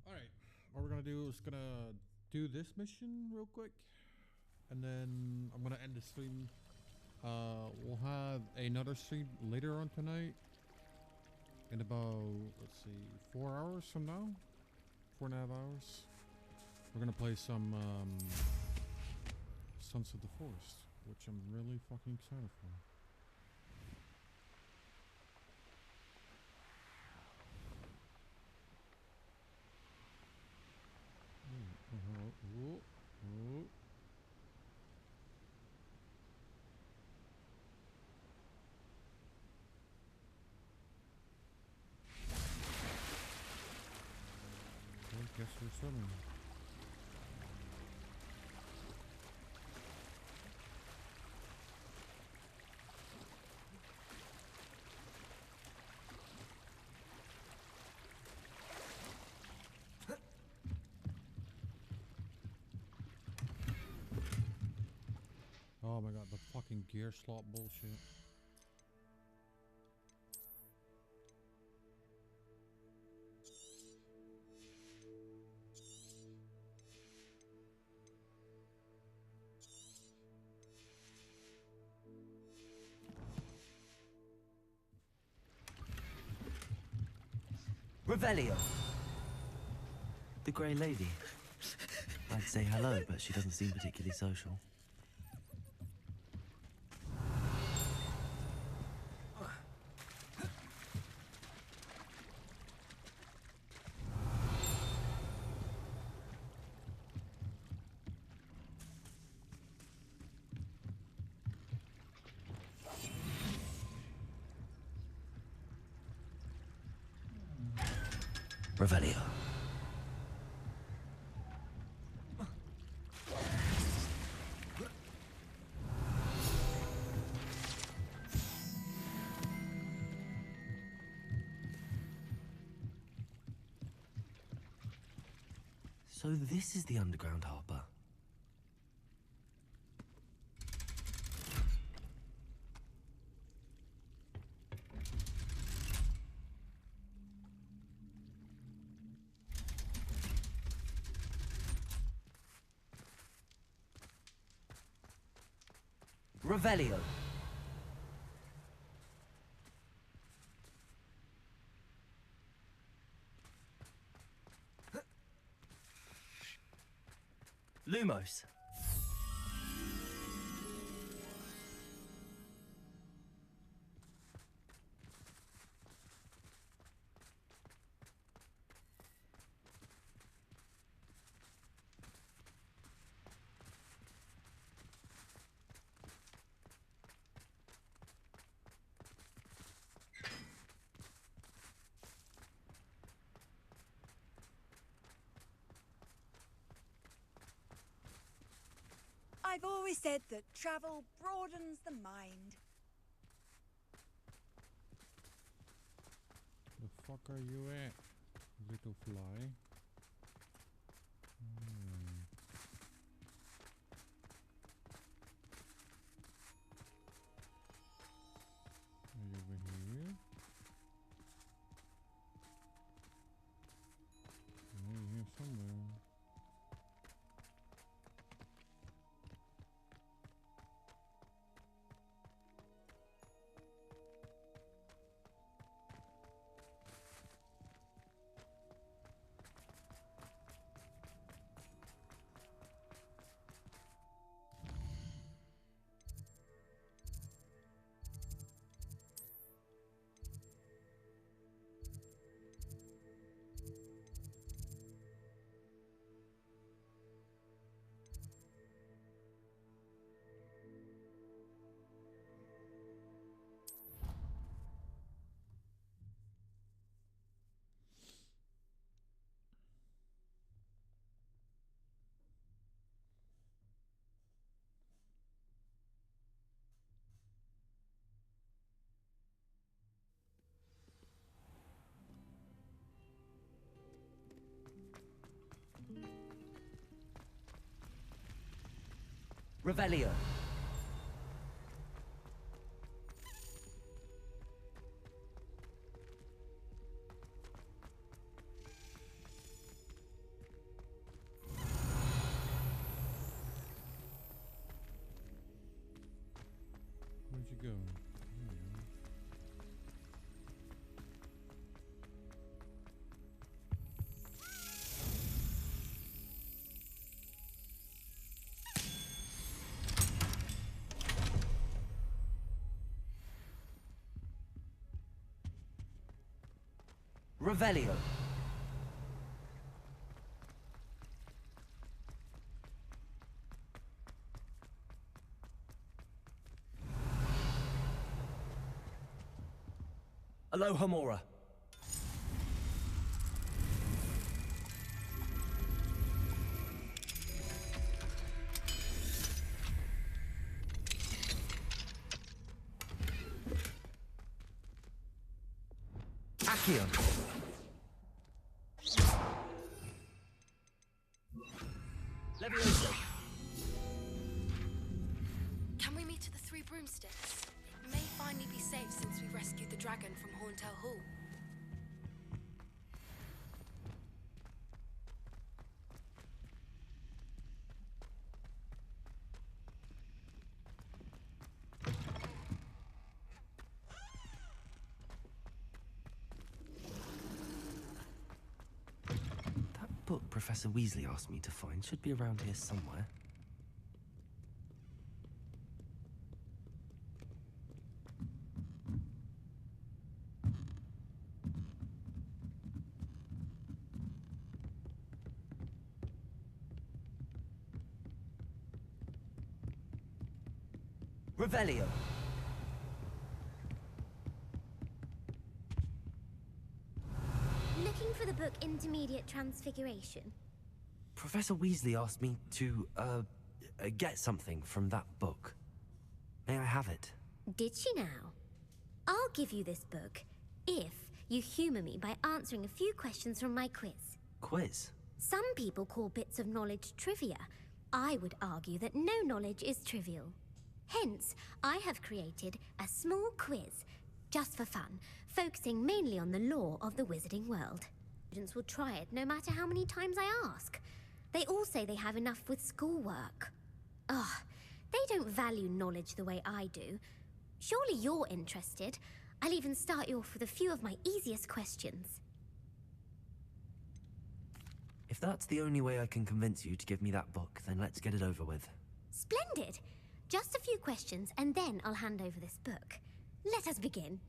Alright, what we're gonna do is gonna do this mission real quick, and then I'm gonna end the stream. We'll have another stream later on tonight in about, let's see, 4 hours from now, 4.5 hours. We're gonna play some Sons of the Forest, which I'm really fucking excited for. Guess we're swimming. Oh my god, the fucking gear slot bullshit. Revelio! The Grey Lady. I'd say hello, but she doesn't seem particularly social. Revelio. So this is the underground harbor. Revelio. Lumos. I've always said that travel broadens the mind. The fuck are you at, little fly? Are you over here? No, you're here somewhere. Revelio. go. Revelio. Aloha Mora. Akion. Levioso. Can we meet at the Three Broomsticks? It may finally be safe since we rescued the dragon from Horntail Hall. That book Professor Weasley asked me to find should be around here somewhere. Revelio. Looking for the book Intermediate Transfiguration? Professor Weasley asked me to, get something from that book. May I have it? Did she now? I'll give you this book if you humor me by answering a few questions from my quiz. Quiz? Some people call bits of knowledge trivia. I would argue that no knowledge is trivial. Hence, I have created a small quiz, just for fun, focusing mainly on the lore of the wizarding world. Students will try it no matter how many times I ask. They all say they have enough with schoolwork. Ugh, they don't value knowledge the way I do. Surely you're interested. I'll even start you off with a few of my easiest questions. If that's the only way I can convince you to give me that book, then let's get it over with. Splendid! Just a few questions, and then I'll hand over this book. Let us begin.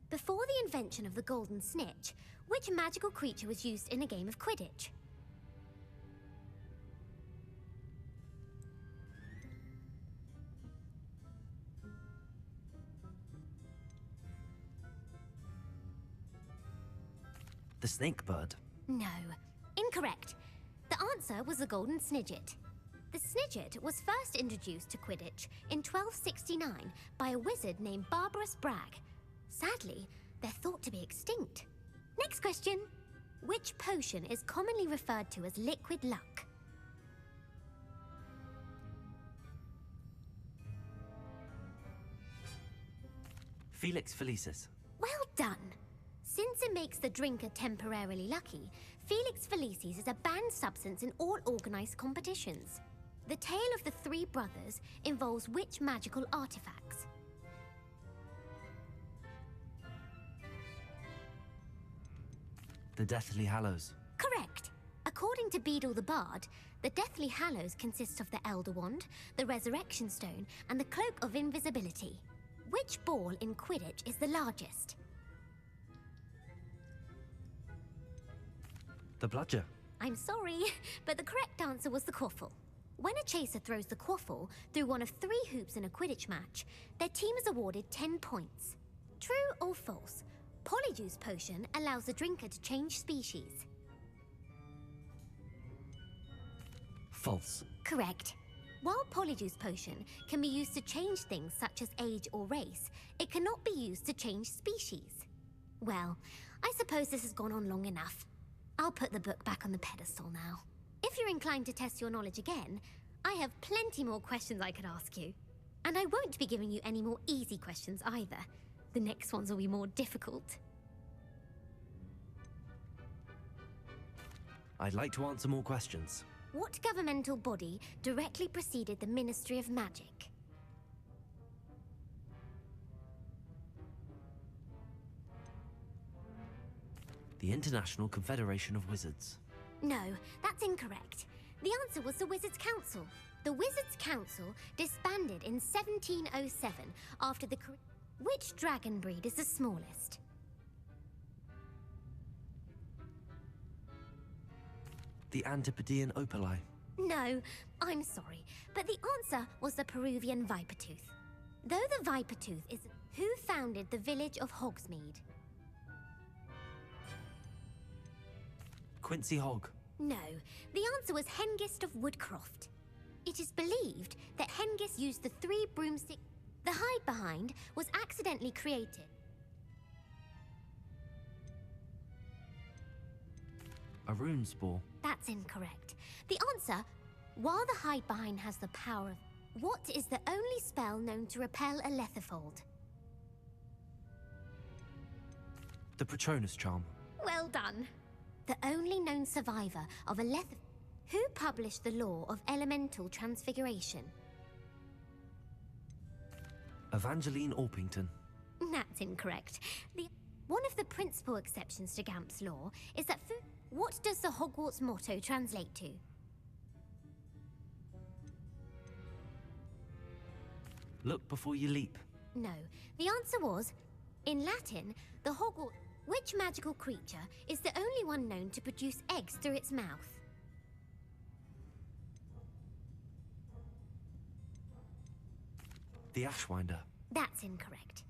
Before the invention of the golden snitch, which magical creature was used in a game of Quidditch? The snake bird. No. Incorrect. The answer was the golden snidget. The snidget was first introduced to Quidditch in 1269 by a wizard named Barbarous Bragg. Sadly, they're thought to be extinct. Next question. Which potion is commonly referred to as liquid luck? Felix Felicis. Well done. Since it makes the drinker temporarily lucky, Felix Felicis is a banned substance in all organized competitions. The tale of the three brothers involves which magical artifacts? The Deathly Hallows. Correct. According to Beedle the Bard, the Deathly Hallows consists of the Elder Wand, the Resurrection Stone, and the Cloak of Invisibility. Which ball in Quidditch is the largest? The Bludger. I'm sorry, but the correct answer was the Quaffle. When a chaser throws the Quaffle through one of 3 hoops in a Quidditch match, their team is awarded 10 points. True or false? Polyjuice Potion allows the drinker to change species. False. Correct. While Polyjuice Potion can be used to change things such as age or race, it cannot be used to change species. Well, I suppose this has gone on long enough. I'll put the book back on the pedestal now. If you're inclined to test your knowledge again, I have plenty more questions I could ask you. And I won't be giving you any more easy questions either. The next ones will be more difficult. I'd like to answer more questions. What governmental body directly preceded the Ministry of Magic? The International Confederation of Wizards. No, that's incorrect. The answer was the Wizards' Council. The Wizards' Council disbanded in 1707 after the... Which dragon breed is the smallest? The Antipodean Opali. No, I'm sorry, but the answer was the Peruvian Vipertooth. Though the Vipertooth is... Who founded the village of Hogsmeade? Quincy Hogg. No, the answer was Hengist of Woodcroft. It is believed that Hengist used the 3 broomstick... The hide behind was accidentally created. A rune spore. That's incorrect. The answer, while the hide behind has the power of... What is the only spell known to repel a letherfold? The Patronus charm. Well done. The only known survivor of a lether... Who published the law of elemental transfiguration? Evangeline Orpington. That's incorrect. One of the principal exceptions to Gamp's law is that what does the Hogwarts motto translate to? Look before you leap. No, the answer was, in Latin, the Hogwarts... Which magical creature is the only one known to produce eggs through its mouth? The Ashwinder. That's incorrect.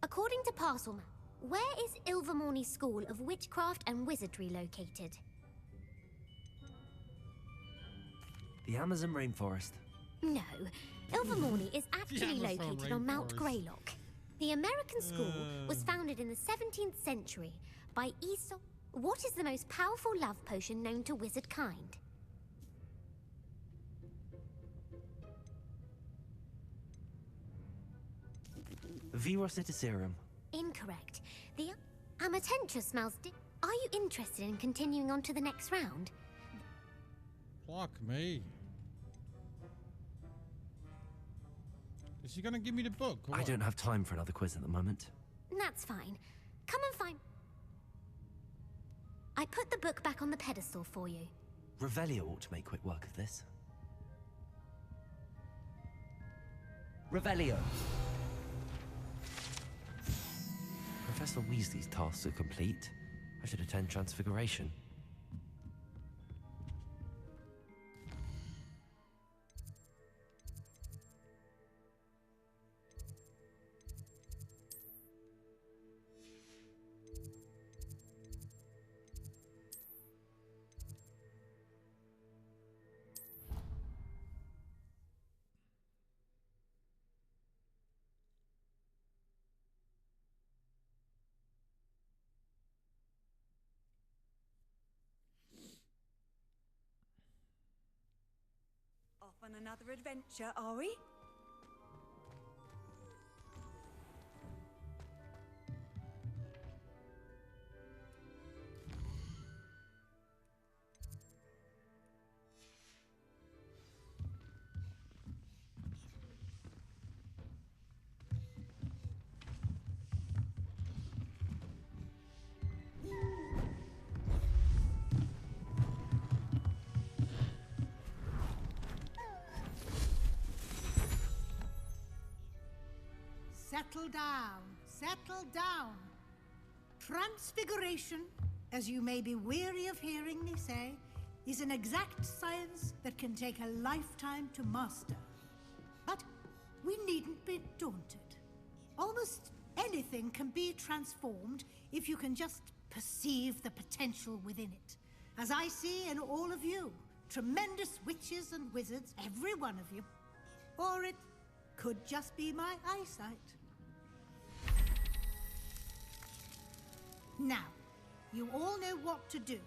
According to Parcelman, where is Ilvermorny School of Witchcraft and Wizardry located? The Amazon rainforest. No, Ilvermorny is actually located on Mount Greylock. The American school was founded in the 17th century by Aesop. What is the most powerful love potion known to wizard kind? Virtuoso. Incorrect. The Amatentra smells Are you interested in continuing on to the next round? Fuck me. Is she gonna give me the book? Or I what? don't have time for another quiz at the moment. That's fine. Come and find... I put the book back on the pedestal for you. Revelio ought to make quick work of this. Revelio! Professor Weasley's tasks are complete. I should attend Transfiguration. Off on another adventure, are we? Settle down, settle down. Transfiguration, as you may be weary of hearing me say, is an exact science that can take a lifetime to master. But we needn't be daunted. Almost anything can be transformed if you can just perceive the potential within it. As I see in all of you, tremendous witches and wizards, every one of you. Or it could just be my eyesight. Now, you all know what to do.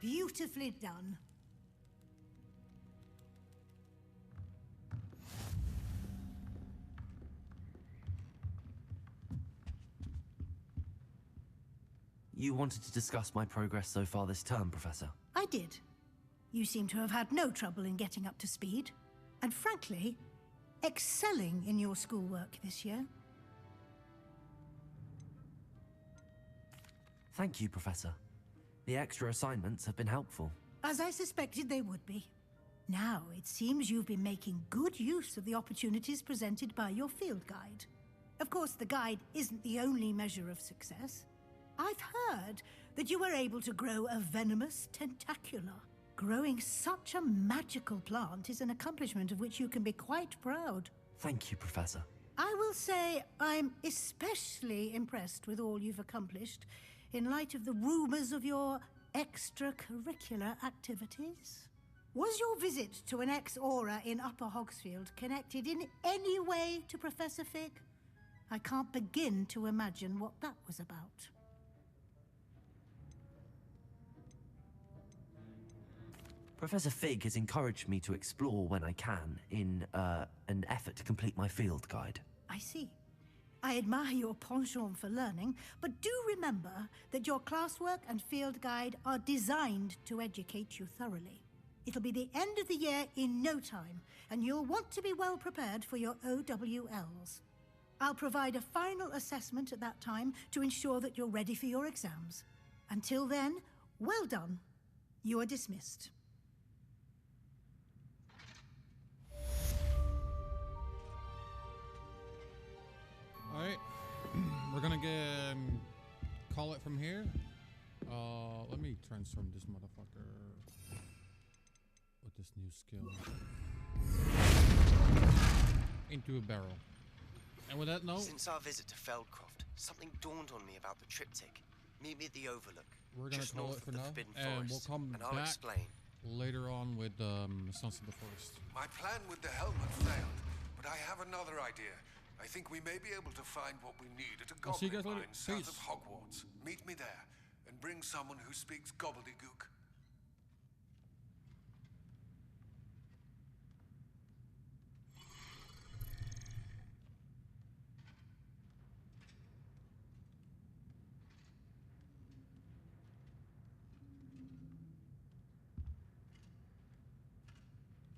Beautifully done. You wanted to discuss my progress so far this term, Professor? I did. You seem to have had no trouble in getting up to speed, and frankly, excelling in your schoolwork this year. Thank you, Professor. The extra assignments have been helpful. As I suspected they would be. Now, it seems you've been making good use of the opportunities presented by your field guide. Of course, the guide isn't the only measure of success. I've heard that you were able to grow a venomous tentacula. Growing such a magical plant is an accomplishment of which you can be quite proud. Thank you, Professor. I will say I'm especially impressed with all you've accomplished in light of the rumors of your extracurricular activities. Was your visit to an ex-aura in Upper Hogsfield connected in any way to Professor Fig? I can't begin to imagine what that was about. Professor Fig has encouraged me to explore when I can in an effort to complete my field guide. I see. I admire your penchant for learning, but do remember that your classwork and field guide are designed to educate you thoroughly. It'll be the end of the year in no time, and you'll want to be well prepared for your OWLs. I'll provide a final assessment at that time to ensure that you're ready for your exams. Until then, well done. You are dismissed. Alright, we're gonna call it from here. Let me transform this motherfucker with this new skill into a barrel. And with that note, since our visit to Feldcroft, something dawned on me about the triptych. Meet me at the Overlook. we're gonna just call north it for of the now, Forbidden and Forest, we'll come and I'll back explain. later on with Sons of the Forest. My plan with the helmet failed, but I have another idea. I think we may be able to find what we need at a I'll see you goblin guys later. mine south Peace. of Hogwarts. Meet me there, and bring someone who speaks gobbledygook.